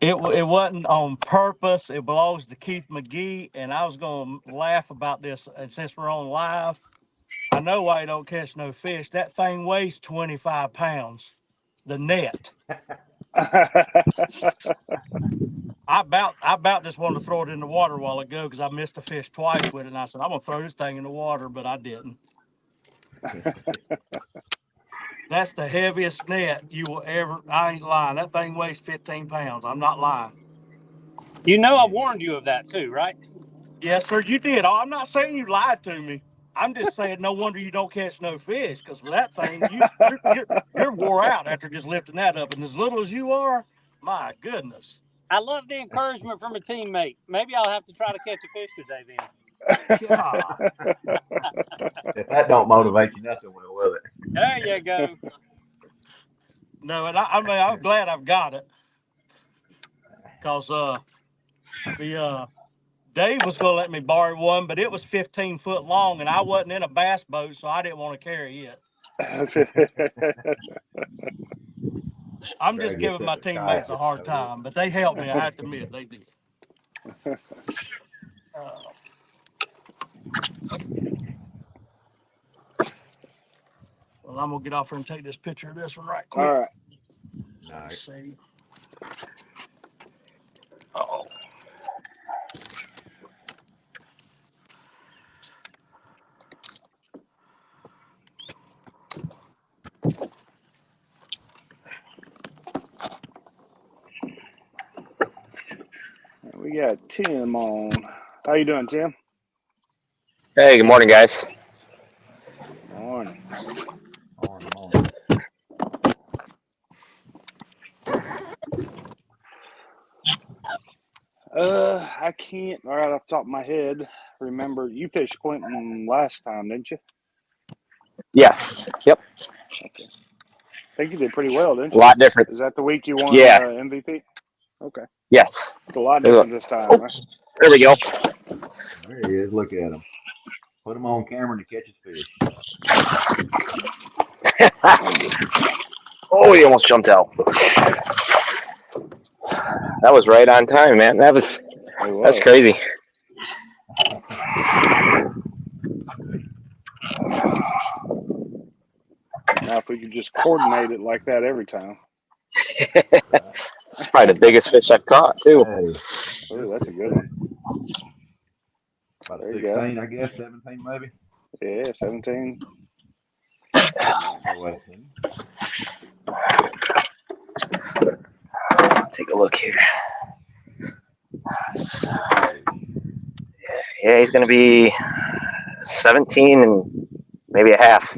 it wasn't on purpose. It belongs to Keith McGee, and I was going to laugh about this. And since we're on live, I know why you don't catch no fish. That thing weighs 25 pounds. The net. I about just wanted to throw it in the water a while ago because I missed a fish twice with it, and I said I'm gonna throw this thing in the water, but I didn't. That's the heaviest net you will ever. I ain't lying. That thing weighs 15 pounds. I'm not lying. You know, I warned you of that too, right? Yes, sir. You did. I'm not saying you lied to me. I'm just saying no wonder you don't catch no fish because with that thing you're wore out after just lifting that up, and as little as you are, my goodness. I love the encouragement from a teammate. Maybe I'll have to try to catch a fish today then. God. If that don't motivate you, nothing will it? There you go. No, and I mean I'm glad I've got it because the Dave was going to let me borrow one, but it was 15 foot long, and I wasn't in a bass boat, so I didn't want to carry it. I'm just Greg gets giving my up a kayak teammates a with hard no hook. time, but they helped me. I have to admit, they did. Well, I'm going to get off here and take this picture of this one right All quick. right. Let's Nice. see. Oh. We got Tim on. How you doing, Tim? Hey, good morning, guys. Morning. Morning. I can't right off the top of my head remember you fished Clinton last time, didn't you? Yes. Yep. Okay. I think you did pretty well, didn't A you? lot different. Is that the week you won Yeah. MVP? Okay. Yes. It's a lot Look. different this time, Oh, right? there we go. There he is. Look at him. Put him on camera to catch his fish. Oh, he almost jumped out. That was right on time, man. That's crazy. Now, if we could just coordinate it like that every time. It's probably the biggest fish I've caught, too. Hey, Oh, that's a good one. About There 16, I guess, 17 maybe. Yeah, 17. So 18. Take a look here. Yeah, he's going to be 17 and maybe a half.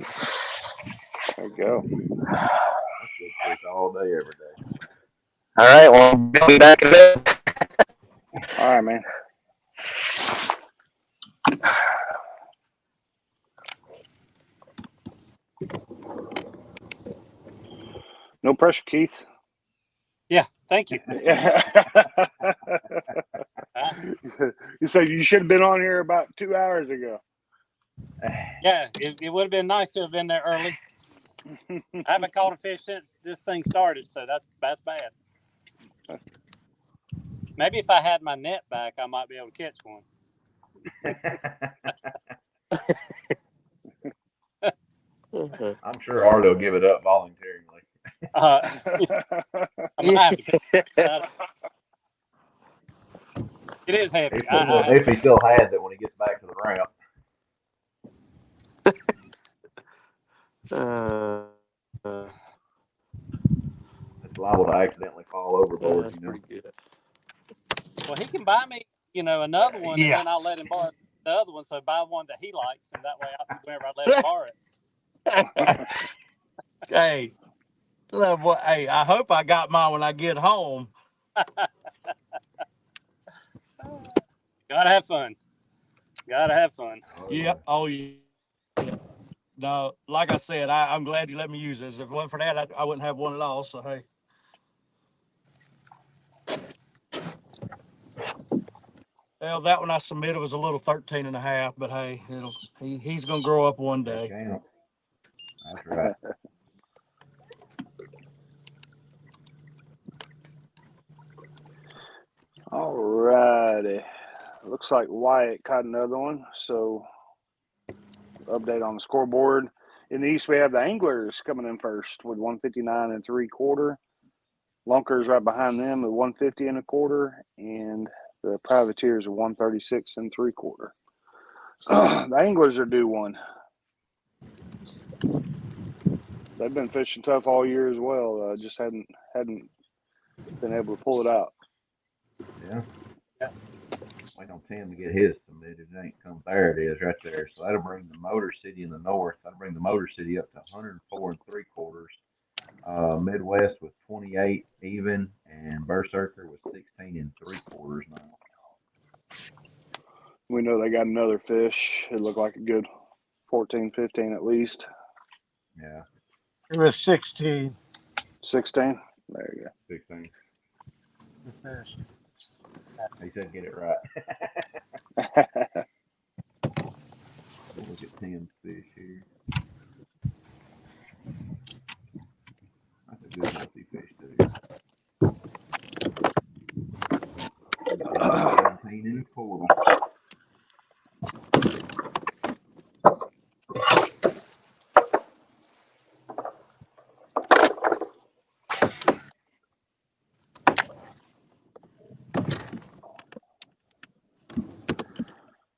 There you go. That's good fish all day, every day. All right, well, I'll be back in a bit. All right, man. No pressure, Keith. Yeah, thank you. You said you should have been on here about 2 hours ago. Yeah, it would have been nice to have been there early. I haven't caught a fish since this thing started, so that's bad. Maybe if I had my net back, I might be able to catch one. I'm sure Arlie will give it up voluntarily. I'm gonna have to. It is heavy. If he still has it when he gets back to the ramp. It's liable to accidentally fall overboard, That's pretty good. Well, he can buy me, another one, and then I'll let him borrow the other one. So buy one that he likes, and that way, whenever I let him borrow it. Hey, I hope I got mine when I get home. Gotta have fun. Oh, Yep. Oh, yeah. No, like I said, I'm glad you let me use this. If it wasn't for that, I wouldn't have one at all. So, hey. Well, that one I submitted was a little 13 and a half, but hey, he's going to grow up one day. That's right. All righty. Looks like Wyatt caught another one. So, update on the scoreboard. In the East, we have the Anglers coming in first with 159 3/4. Lunkers right behind them at 150 1/4, and the Privateers at 136 3/4. The Anglers are due one. They've been fishing tough all year as well. Just hadn't been able to pull it out. Yeah. Waiting on Tim to get his submitted. It ain't come. There it is, right there. So that'll bring the Motor City in the north. That'll bring the Motor City up to 104 3/4. Midwest with 28 even, and Berserker with 16 3/4 now. We know they got another fish. It looked like a good 14, 15 at least. Yeah. It was 16. 16? There you go. 16. The fish. He said get it right. We'll look at Tim's fish here. That's a good healthy fish too. 17 1/4.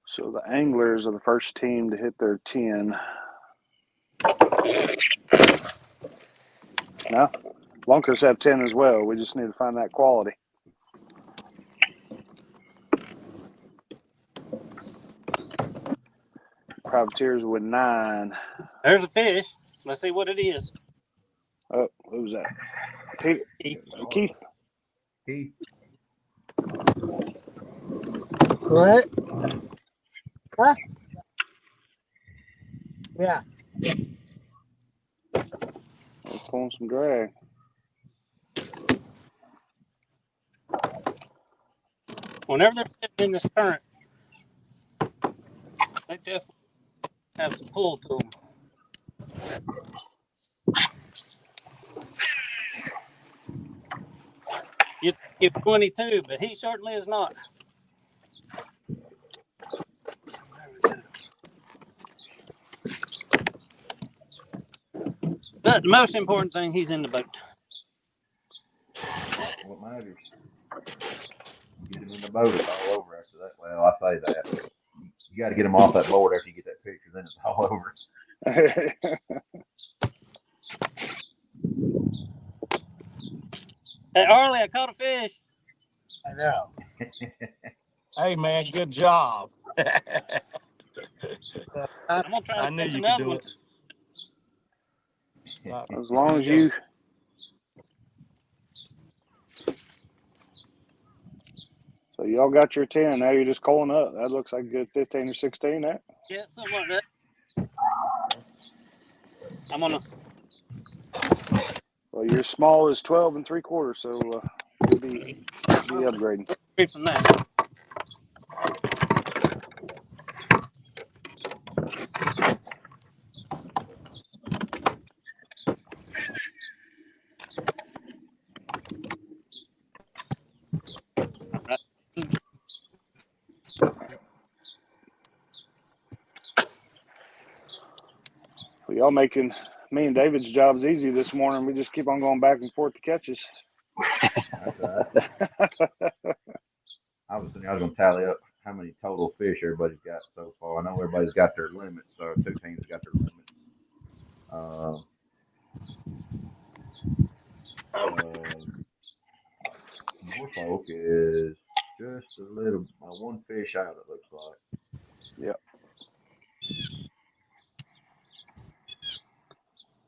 So the Anglers are the first team to hit their 10. No, Lunkers have 10 as well. We just need to find that quality. Privateers with 9. There's a fish. Let's see what it is. Oh, who was that? Keith. What? Huh? Yeah. We're pulling some drag. Whenever they're sitting in this current, they definitely have some pull to them. You think he's 22, but he certainly is not. But the most important thing, he's in the boat. What matters? Get him in the boat. It's all over after that. Well, I say that, but you got to get him off that board after you get that picture. Then it's all over. Hey, Arlie, I caught a fish. I know. Hey, man, good job. I'm gonna try I to knew catch you could another do one. it. As long as you. So y'all got your 10. Now you're just calling up. That looks like a good 15 or 16 there. Yeah, something like that. I'm gonna. Well, your small is 12 3/4, so you'll be upgrading. Read from that. All right. Well, y'all making me and David's jobs easy this morning. We just keep on going back and forth to catches. That's right. I was thinking I was going to tally up how many total fish everybody's got so far. I know everybody's got their limits, so 2 teams got their limits. Norfolk is just a little one fish out. It looks like. Yep.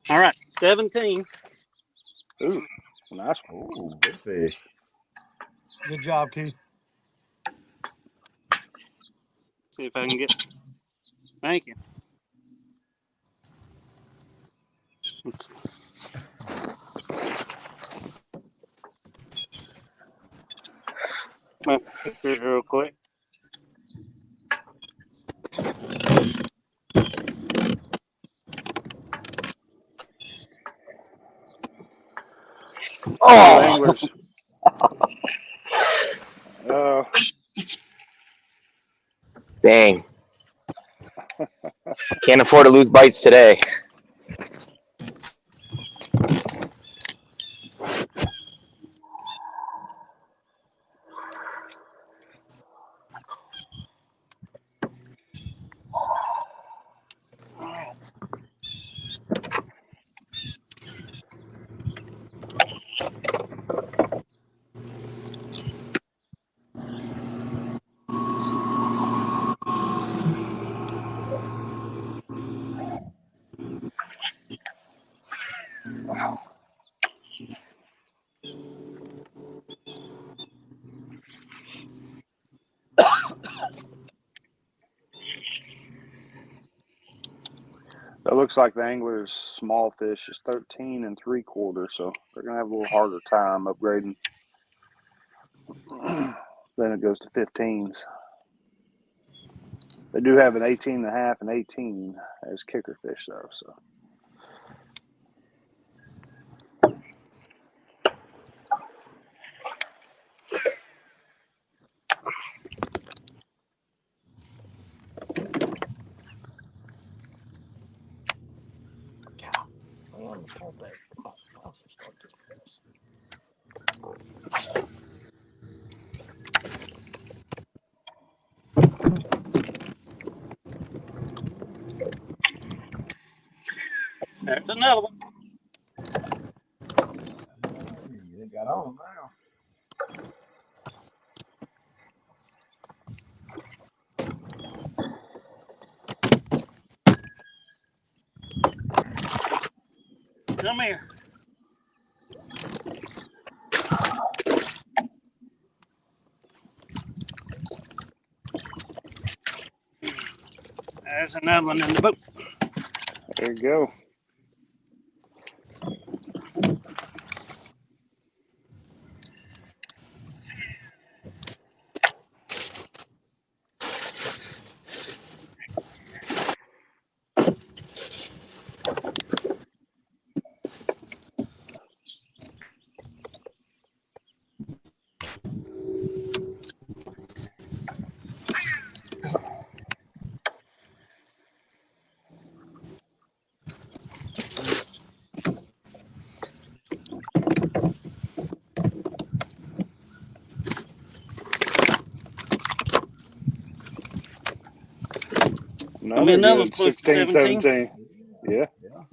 All right, 17. Ooh, nice one. Ooh, good fish. Good job, Keith. See if I can get. Thank you. My pictures real quick. Oh, Anglers. dang. Can't afford to lose bites today. That looks like the angler's small fish is 13 3/4, so they're gonna have a little harder time upgrading. Then it goes to 15s. They do have an 18.5 and 18 as kicker fish though, so. There's another one. You got on them now. Come here. There's another one in the boat. There you go. Gonna be another good close to 16, 17. 17. Yeah. Yeah.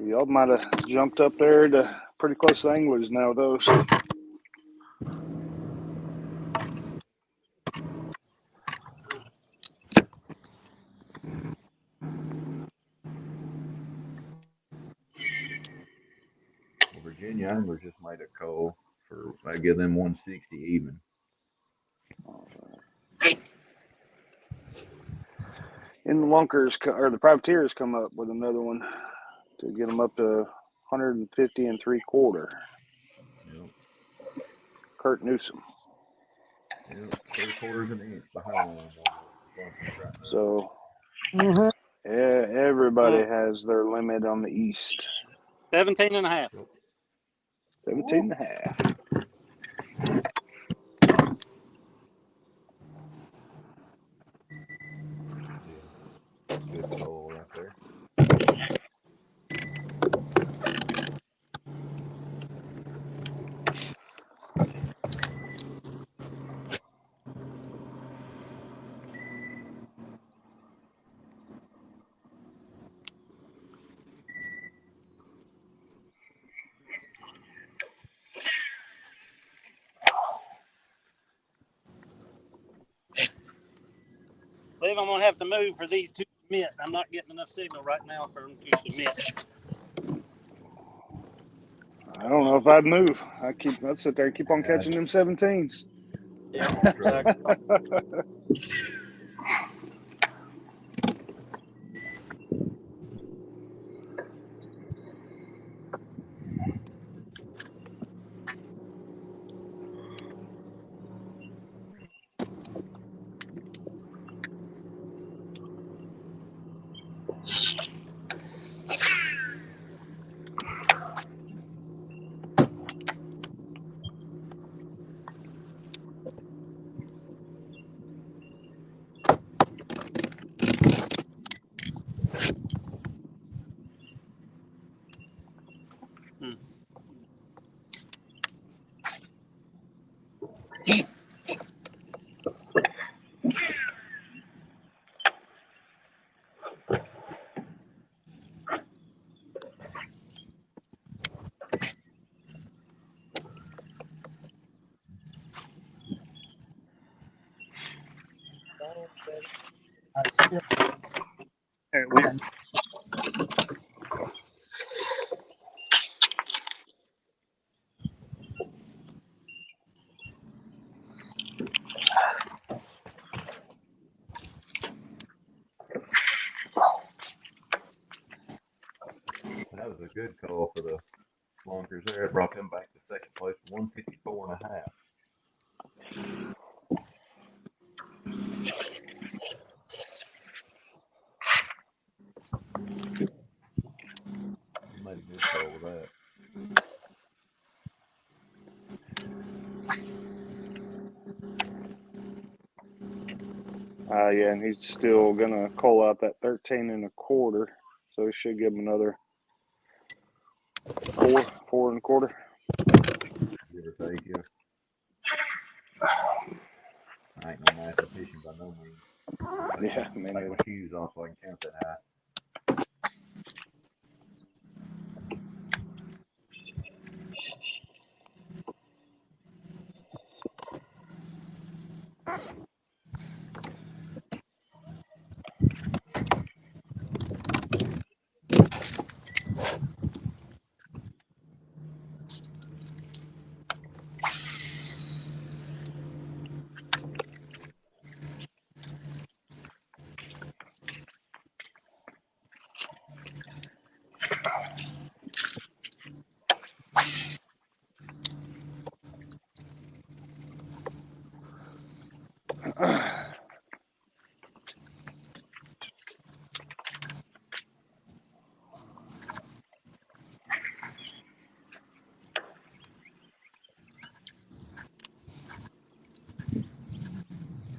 Y'all might have jumped up there to pretty close to anglers now with those. Well, Virginia Anglers just made a call for, I give them 160 even. And the lunkers or the privateers come up with another one to get them up to 150 and 3/4. Yep. Kurt Newsom. Yep. 3/4 of an inch behind on the lunkers right now. So Mhm. everybody has their limit on the east. 17 and a half. Yep. 17 and a half. Yeah. Good call right there. I believe I'm gonna have to move for these two to submit. I'm not getting enough signal right now for them to submit. I don't know if I'd move. I'd sit there and keep on Yeah. catching them 17s. Yeah, That's right. I see it. there it went. That was a good call for the lunkers there. It brought them back to second place, 154 and a half. You made a good call with that. Yeah, and he's still gonna call out that 13 1/4, so he should give him another 4 1/4. Give or take, yeah. I ain't no mathematician by no means. Yeah, man. Take my shoes off so I can count that high.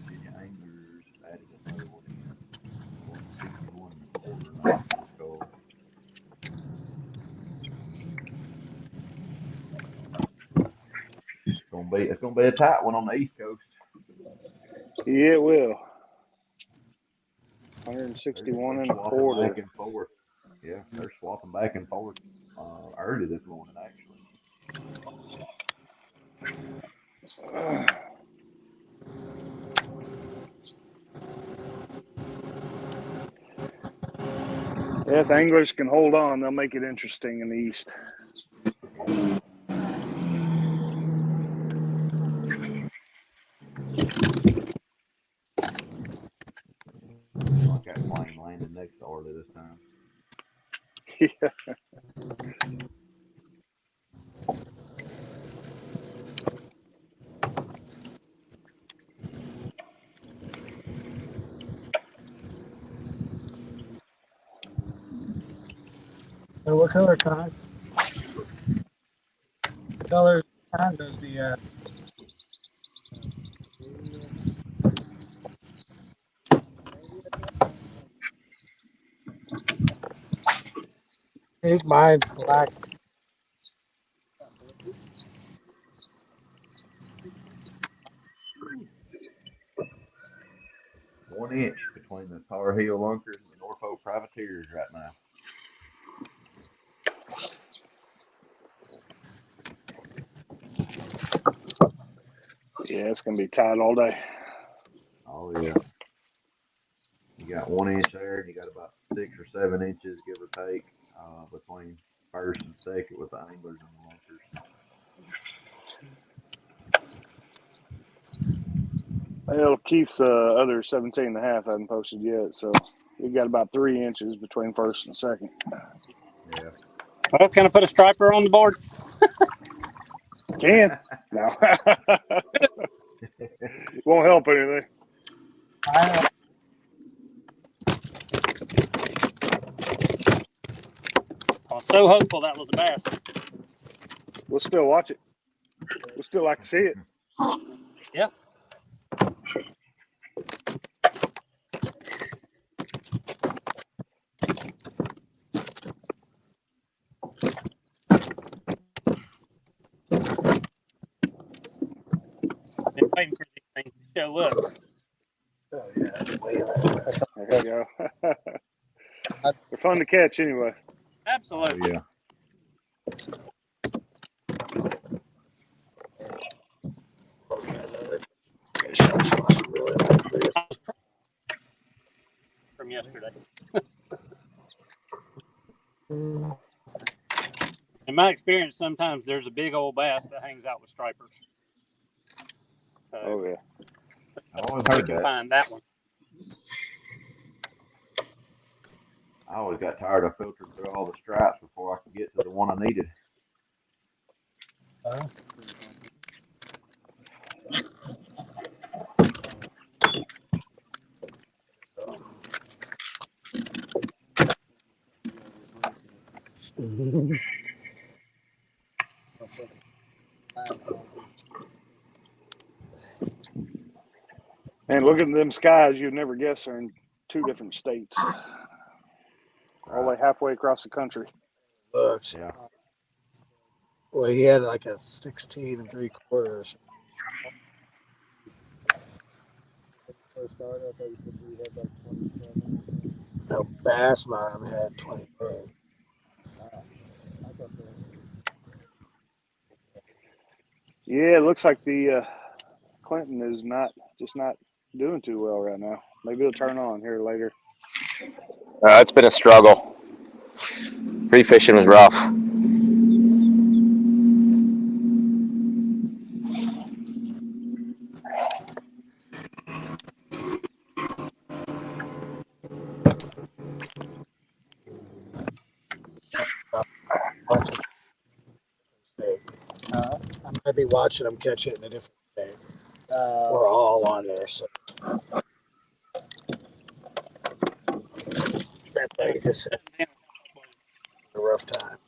Virginia Anglers added another one in. 161 1/4 knots for Skull. It's gonna be a tight one on the East Coast. Yeah, it will. They're 161 and a swapping back quarter. and forth. Yeah, they're swapping back and forth early this morning actually. Yeah, if the anglers can hold on, they'll make it interesting in the east. Yeah. Like that plane landing next to Arlie this time. Yeah. So what color con? What color con does the I think mine's black. 1 inch between the Tar Heel Lunkers and the Norfolk Privateers right now. Yeah, it's going to be tight all day. Oh yeah. You got 1 inch there, and you got about 6 or 7 inches, give or take, between first and second with the anglers and the lunkers. Well, Keith's other 17 and a half hasn't posted yet, so we got about 3 inches between first and second. Yeah. Well, can I put a striper on the board? Can? No. Won't help anything. I I was so hopeful that was a bass. We'll still watch it. We'll still like to see it. Yeah. Been waiting for these things to show up. oh yeah, There you go. They're fun to catch anyway. Oh Absolutely. yeah. From yesterday. In my experience, sometimes there's a big old bass that hangs out with stripers. So Oh yeah. I always we heard can that. find that one. I always got tired of filtering through all the stripes before I could get to the one I needed. And look at them skies you'd never guess are in 2 different states. All the way halfway across the country. looks. Yeah. Well, he had like a 16 3/4. No, Bass Mom had 28. Yeah, it looks like the Clinton is not doing too well right now. Maybe it'll turn on here later. It's been a struggle. Pre-fishing was rough. watching state. I might be watching them catch it in a different state. We're all on there, so that thing just had a rough time.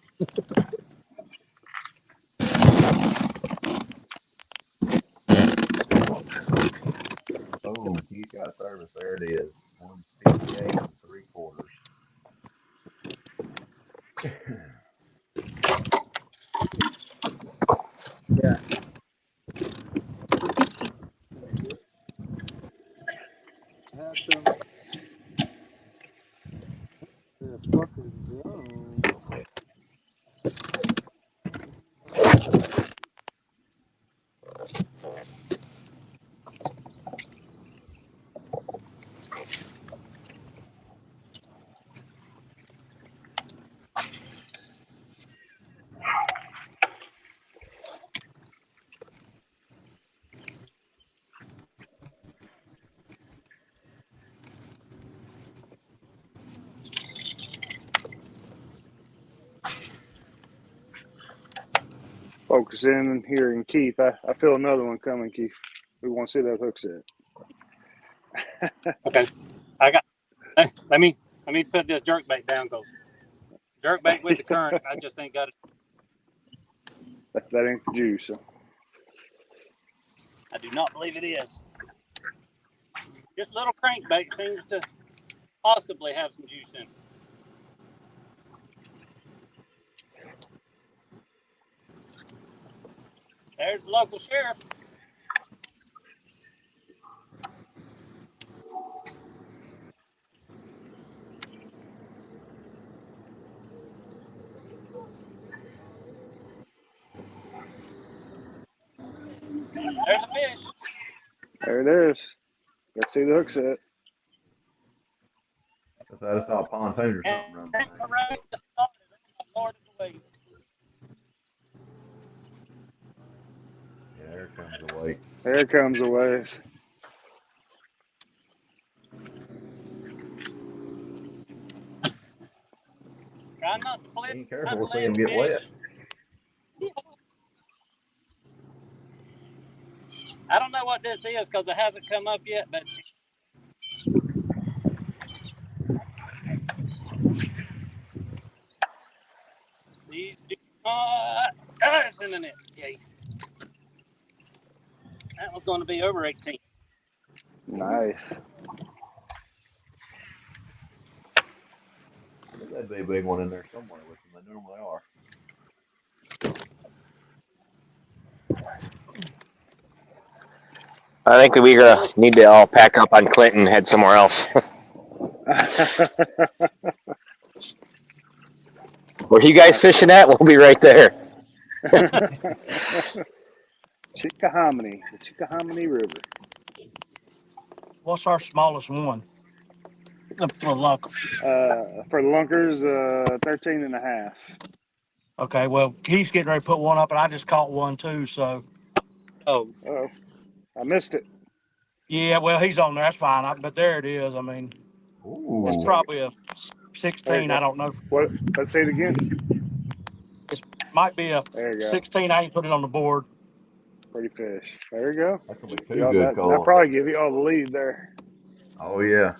Boom, Keith got service. There it is. 158 3/4. Yeah. Had some fucking drone. Focus in here in Keith. I feel another one coming, Keith. We want to see that hook set. Okay, I got. Let me put this jerk bait down, cause jerk bait with the current, I just ain't got it. That ain't the juice. So. I do not believe it is. This little crankbait seems to possibly have some juice in it. There's the local sheriff. There's a fish. There it is. Let's see the hook set. I just saw a pontoon or something run by. Yeah, there comes the weight. There comes the waves. Try not to flip. Be careful, we'll see him get wet. I don't know what this is because it hasn't come up yet, but these do not. It's in the net. Yay. That was going to be over 18. Nice. There'd be a big one in there somewhere with them. They normally are. I think we need to all pack up on Clinton and head somewhere else. Where you guys fishing at? We'll be right there. Chickahominy, the Chickahominy River. What's our smallest one? For lunkers. For the lunkers, 13 and a half. Okay, well, he's getting ready to put one up, and I just caught one too. So. Oh. Oh, I missed it. Yeah, well, he's on there. That's fine. But there it is. I mean, Ooh. it's probably a 16. I don't know. What? Let's say it again. It might be a There you go. 16. I ain't put it on the board. Pretty fish. There you go. That's gonna be too good, Cole. That'll probably give you all the lead there. Oh yeah.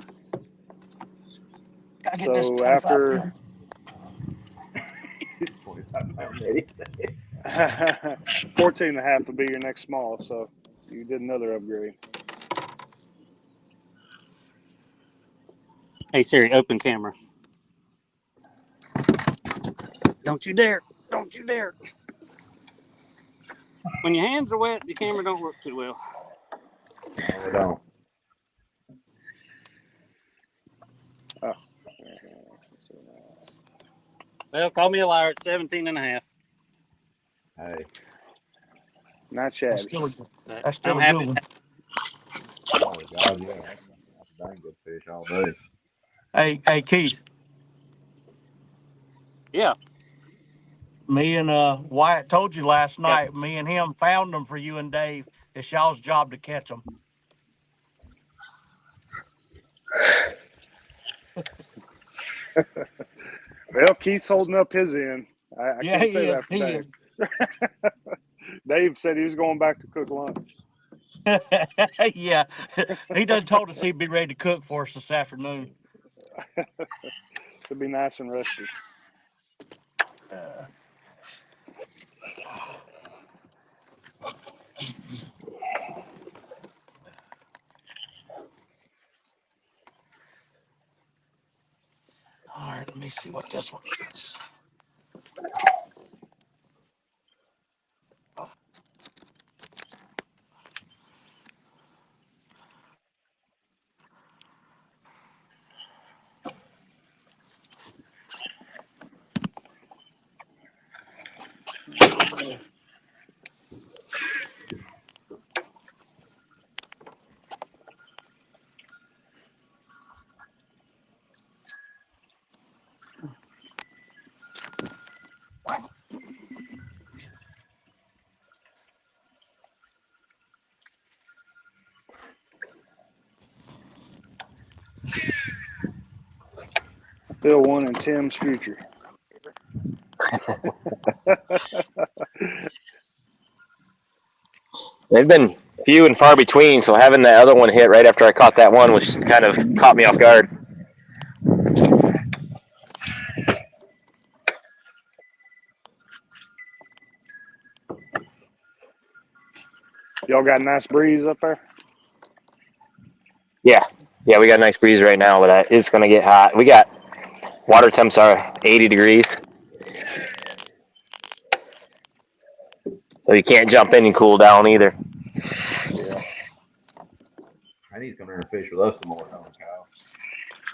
Gotta get this So 25 after 14 and a half would be your next small. So you did another upgrade. Hey Siri, open camera. Don't you dare. Don't you dare. When your hands are wet, the camera don't work too well. No, they don't. Oh. Well, call me a liar. It's 17 and a half. Hey. Not shabby. That's still a good one. Oh God, yeah. That's a dang good fish all day. Hey, Keith. Yeah. Me and Wyatt told you last night. Yeah. Me and him found them for you and Dave. It's y'all's job to catch them. Well, Keith's holding up his end. I Yeah, can't he say is. that for He Dave. is. Dave said he was going back to cook lunch. Yeah, he done told us he'd be ready to cook for us this afternoon. It'd be nice and rested. All right, let me see what this one is. I feel one in Tim's future. They've been few and far between, so having the other one hit right after I caught that one was kind of caught me off guard. Y'all got a nice breeze up there? Yeah, we got a nice breeze right now, but it's going to get hot. We got water temps are 80 degrees, so you can't jump in and cool down either. Yeah. I need to come here and fish with us some more, don't Kyle?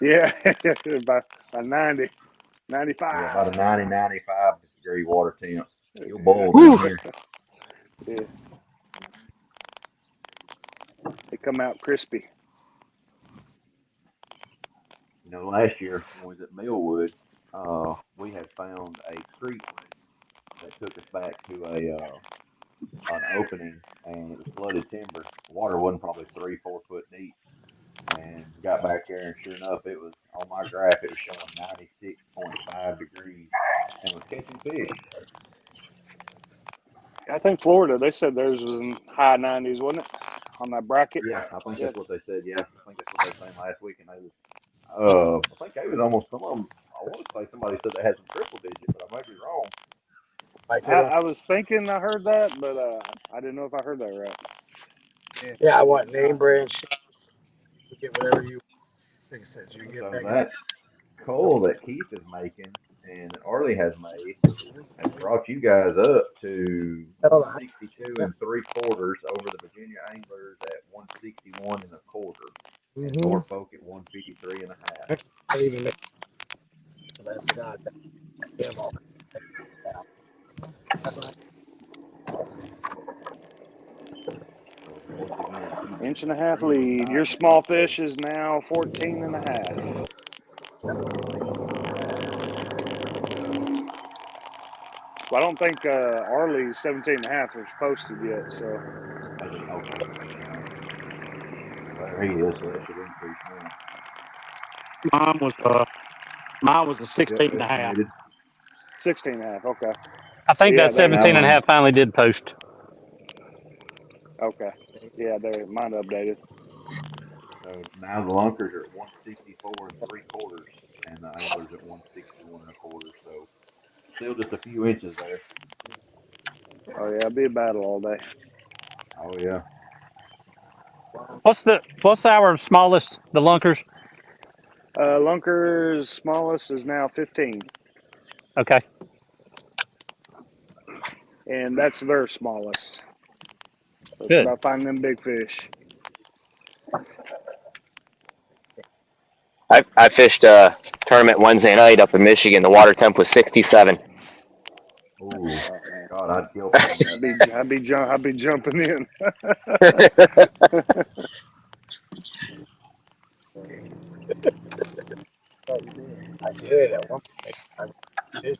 Yeah, by 90, 95. Yeah, about a 90, 95 degree water temp. You'll Yeah. boil down here. Yeah. They come out crispy. You know, last year when we was at Millwood, we had found a creek that took us back to an opening, and it was flooded timber. The water wasn't probably 3, 4 foot deep, and we got back there, and sure enough, it was on my graph. It was showing 96.5 degrees, and was catching fish. I think Florida, they said theirs was in high 90s, wasn't it? On that bracket. Yeah, I think Yeah. that's what they said. Yeah, I think that's what they were saying last week, and they was. I think they was almost some of them. I want to say somebody said they had some triple digit, but I might be wrong. I was thinking I heard that, but I didn't know if I heard that right. Yeah, I want name brand shit. You get whatever you like I said, you get So back in that coal that Keith is making and that Arlie has made has brought you guys up to the 162 3/4 over the Virginia anglers at 161 1/4 and mm-hmm. Norfolk at 153 1/2. I can't even make it, but I forgot that damn all down. That's what So once again, Keith is Inch and a half really lead. Your tying the small knot there. fish is now 14 and a half. Well, I don't think Arlie's 17 and a half was posted yet, so. Has it? Okay. Well, there he is. So that should increase now. Mine was mine was a Yep, 16 and a half. estimated. 16 and a half, okay. I So, think yeah, that they, 17 and a half finally did post. okay. Yeah, mine updated. So now the lunkers are at 164 3/4 and the anglers at 161 1/4. So still just a few inches there. Oh, yeah, it'll be a battle all day. Oh yeah. What's our smallest, the lunkers? Lunker's smallest is now 15, Okay. and that's their smallest. So it's Good. about finding them big fish. I fished a tournament Wednesday night up in Michigan. The water temp was 67. Oh Oh, man. God, I'd kill for some of that. I'd be jumping in. you did. I did at one point. I did.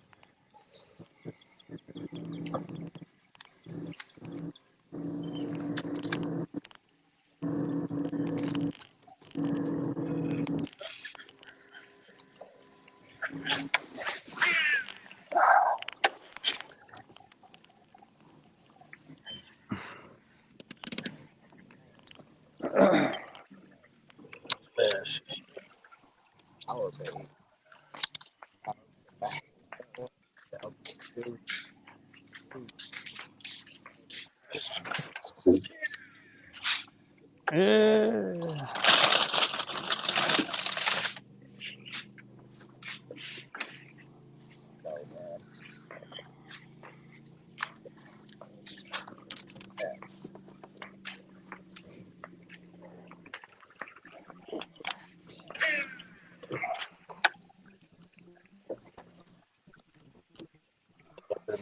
Been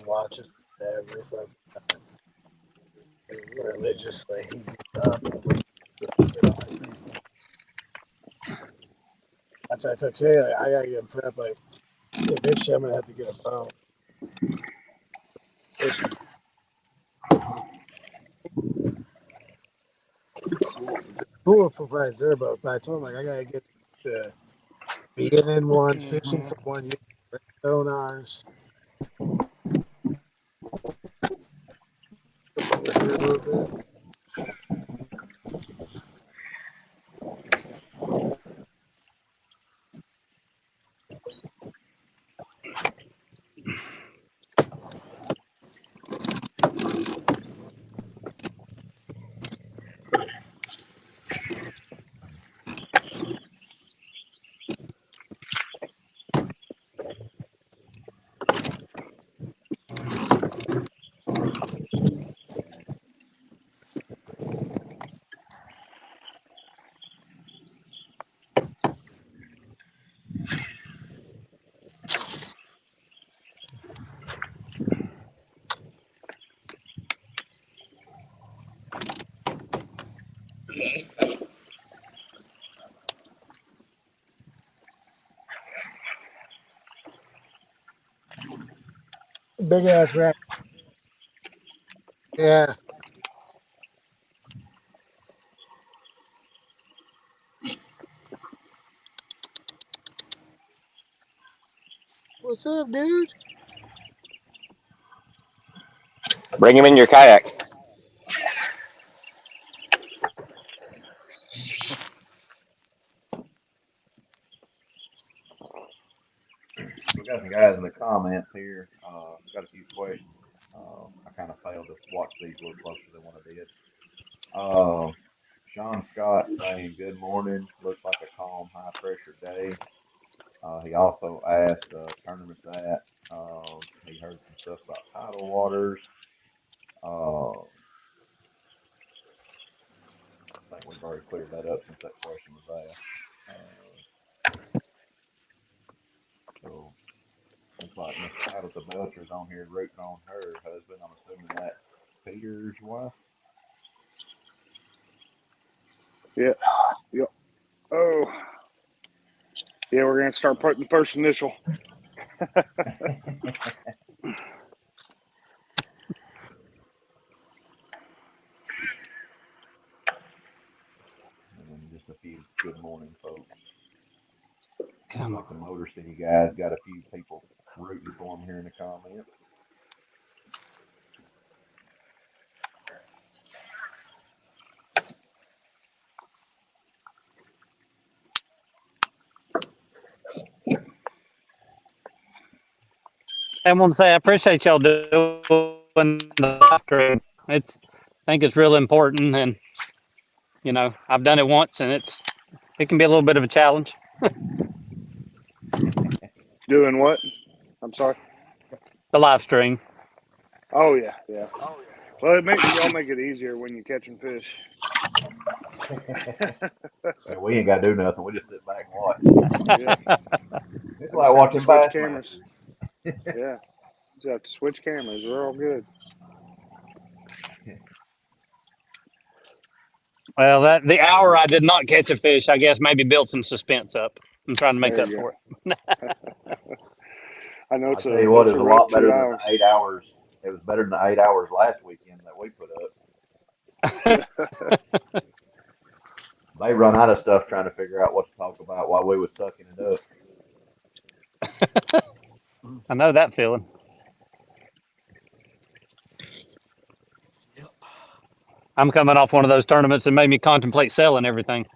watching every fucking time. Religiously. That's why I took care. I gotta get prep. Like, eventually, I'm gonna have to get a boat. Fishing. School provides their boat, but I told him like I gotta get the being in one, fishing for 1 year, sonars. Over here a little bit. Big ass rat. Yeah. What's up, dude? Bring him in your kayak. We got some guys in the comments here. Got a few questions. I kind of failed to watch these a little closer than what I did. Sean Scott saying, "Good morning. Looks like a calm, high pressure day." He also asked tournaments at. He heard some stuff about tidal waters. I think we've already cleared that up since that question was asked. So looks like Miss Tabitha Belcher's on here rooting on her husband. I'm assuming that's Peter's wife. Yeah. Yep. Oh. Yeah, we're gonna start putting the first initial. And just a few good morning, folks. Come Looks on. like the Motor City guys got a few people rooting for him here in the comments. I want to say I appreciate y'all doing the live stream. I think it's real important, and I've done it once, and it can be a little bit of a challenge. Doing what? I'm sorry. The live stream. Oh yeah, yeah. Well, y'all make it easier when you're catching fish. Man, we ain't got to do nothing. We just sit back and watch. Yeah. It's I like just have to watching switch cameras. Bassmasters. Yeah. Just have to switch cameras. We're all good. Well, the hour I did not catch a fish, I guess maybe built some suspense up. I'm trying to make There up you for go. I know I tell you what, it's it a was a rough lot better two than hours. the 8 hours. It was better than the 8 hours last weekend that we put up. They run out of stuff trying to figure out what to talk about while we was sucking it up. I know that feeling. I'm coming off one of those tournaments that made me contemplate selling everything.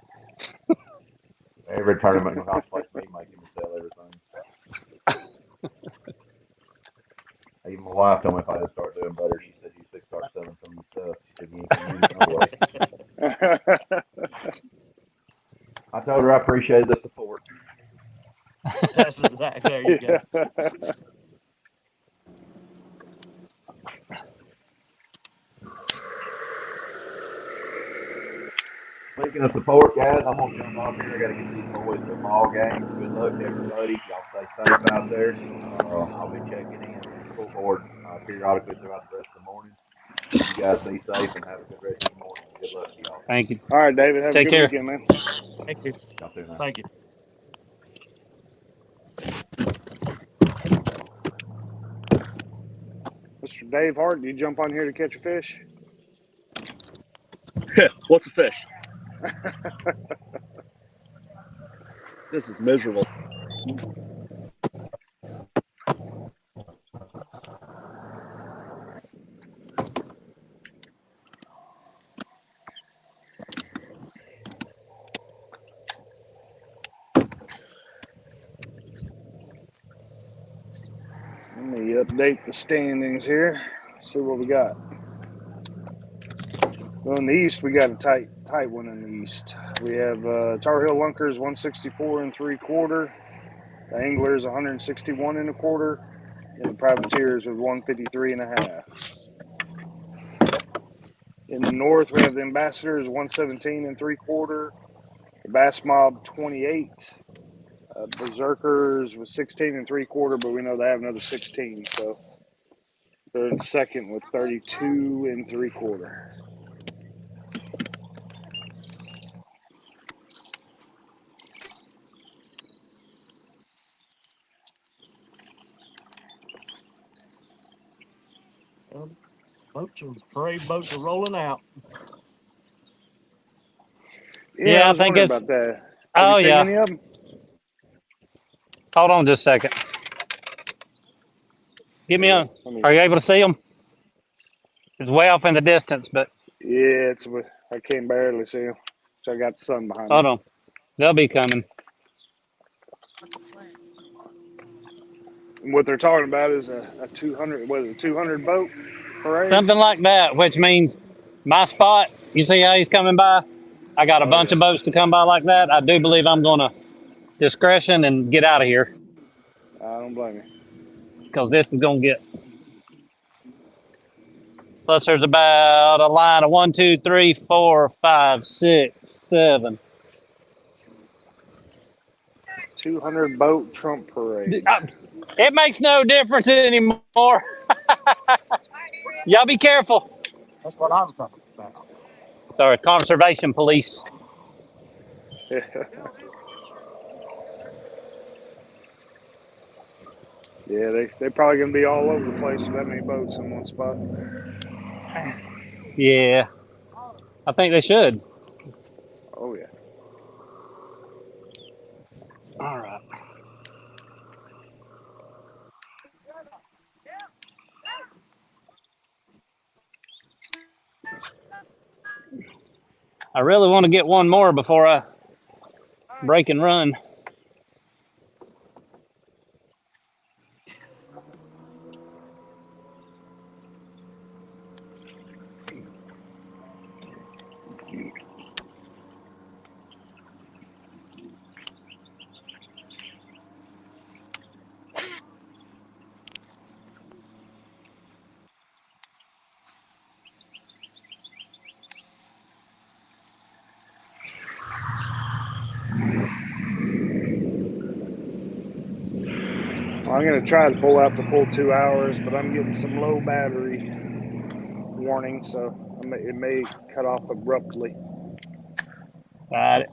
Every tournament contemplates me making me sell everything. Even my wife told me if I had to start doing better, she said you should start selling some of your stuff. She said you ain't gonna use it no way. I appreciated the support. That's exactly. There you go. Speaking of support, guys, I'm gonna jump off here. I gotta get these boys to a ball game. Good luck to everybody. Y'all stay safe out there. I'll be checking in on the scoreboard periodically throughout the rest of the morning. You guys be safe and have a good rest of your morning. Good luck to y'all. Thank you. All right, David. Have a Take good care. weekend, man. Thank you. Y'all too now. Thank you. Mr. Dave Hart, do you jump on here to catch a fish? What's a fish? This is miserable. Let me update the standings here. See what we got. Well, in the East, we got a tight one in the East. We have Tar Heel Lunkers 164 3/4, the Anglers 161 1/4, and the Privateers with 153 1/2. In the North, we have the Ambassadors 117 3/4, the Bass Mob 28, Berserkers with 16 3/4, but we know they have another 16, so they're in second with 32 3/4. Parade boats are rolling out. Yeah, I I was think wondering it's. about that. Have Oh you seen yeah. any of them? Hold on just a second. Give me a. Are you able to see them? It's way off in the distance, but Yeah, I can barely see them. So I got the sun behind me. hold on. They'll be coming. And what they're talking about is a 200, what is it, 200 boat parade? Something like that, which means my spot. You see how he's coming by? I got a bunch of boats to come by like that. I do believe I'm gonna discretion and get out of here I don't blame you. because this is gonna get. Plus, there's about a line of 1, 2, 3, 4, 5, 6, 7. 200 boat Trump parade. It makes no difference anymore. Y'all be careful. That's what I'm talking about. Sorry, conservation police. Yeah, they're probably going to be all over the place with that many boats in one spot. Yeah, I think they should. Oh, yeah. All right. I really want to get one more before I break and run. Well, I'm going to try to pull out the full 2 hours, but I'm getting some low battery warning, so it may cut off abruptly. Got it.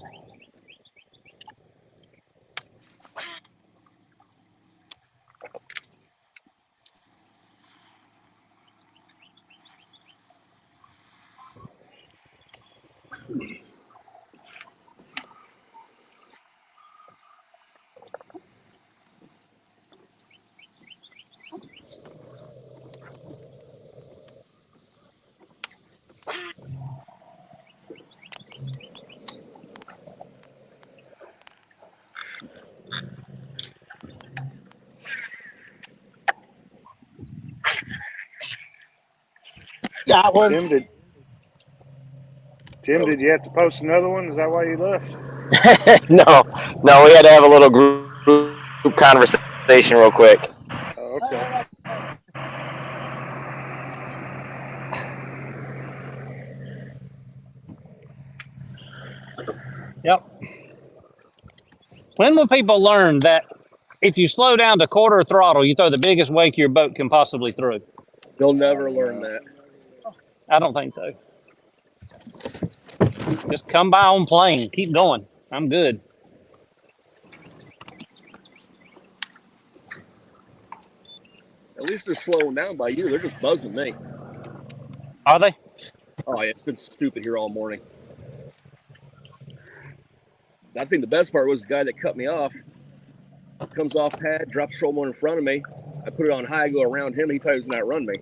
Got one. Tim, did you have to post another one? Is that why you left? No, we had to have a little group conversation real quick. Oh, okay. Yep. When will people learn that if you slow down to quarter throttle, you throw the biggest wake your boat can possibly throw? They'll never learn that. I don't think so. Just come by on plane. Keep going. I'm good. At least they're slowing down by you. They're just buzzing me. Are they? Oh, yeah, it's been stupid here all morning. I think the best part was the guy that cut me off comes off pad, drops trolling motor in front of me. I put it on high, go around him. He thought he was going to outrun me.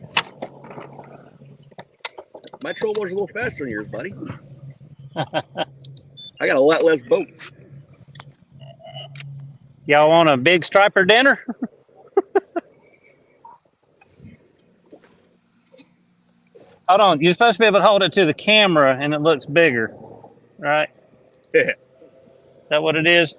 My trolling motor's a little faster than yours, buddy. I got a lot less boat. Y'all want a big striper dinner? Hold on. You're supposed to be able to hold it to the camera and it looks bigger, right? Yeah. Is that what it is?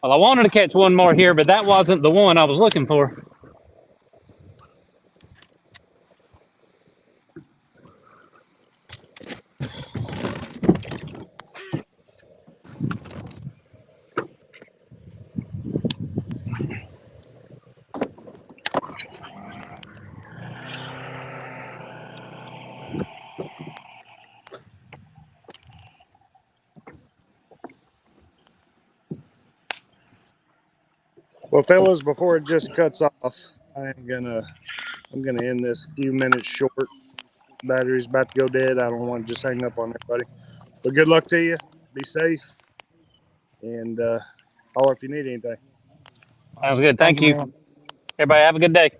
Well, I wanted to catch one more here, but that wasn't the one I was looking for. Well, fellas, before it just cuts off, I'm gonna end this a few minutes short. Battery's about to go dead. I don't want to just hang up on everybody. But good luck to you. Be safe, and holler if you need anything. Sounds good. Thank you. Everybody have a good day.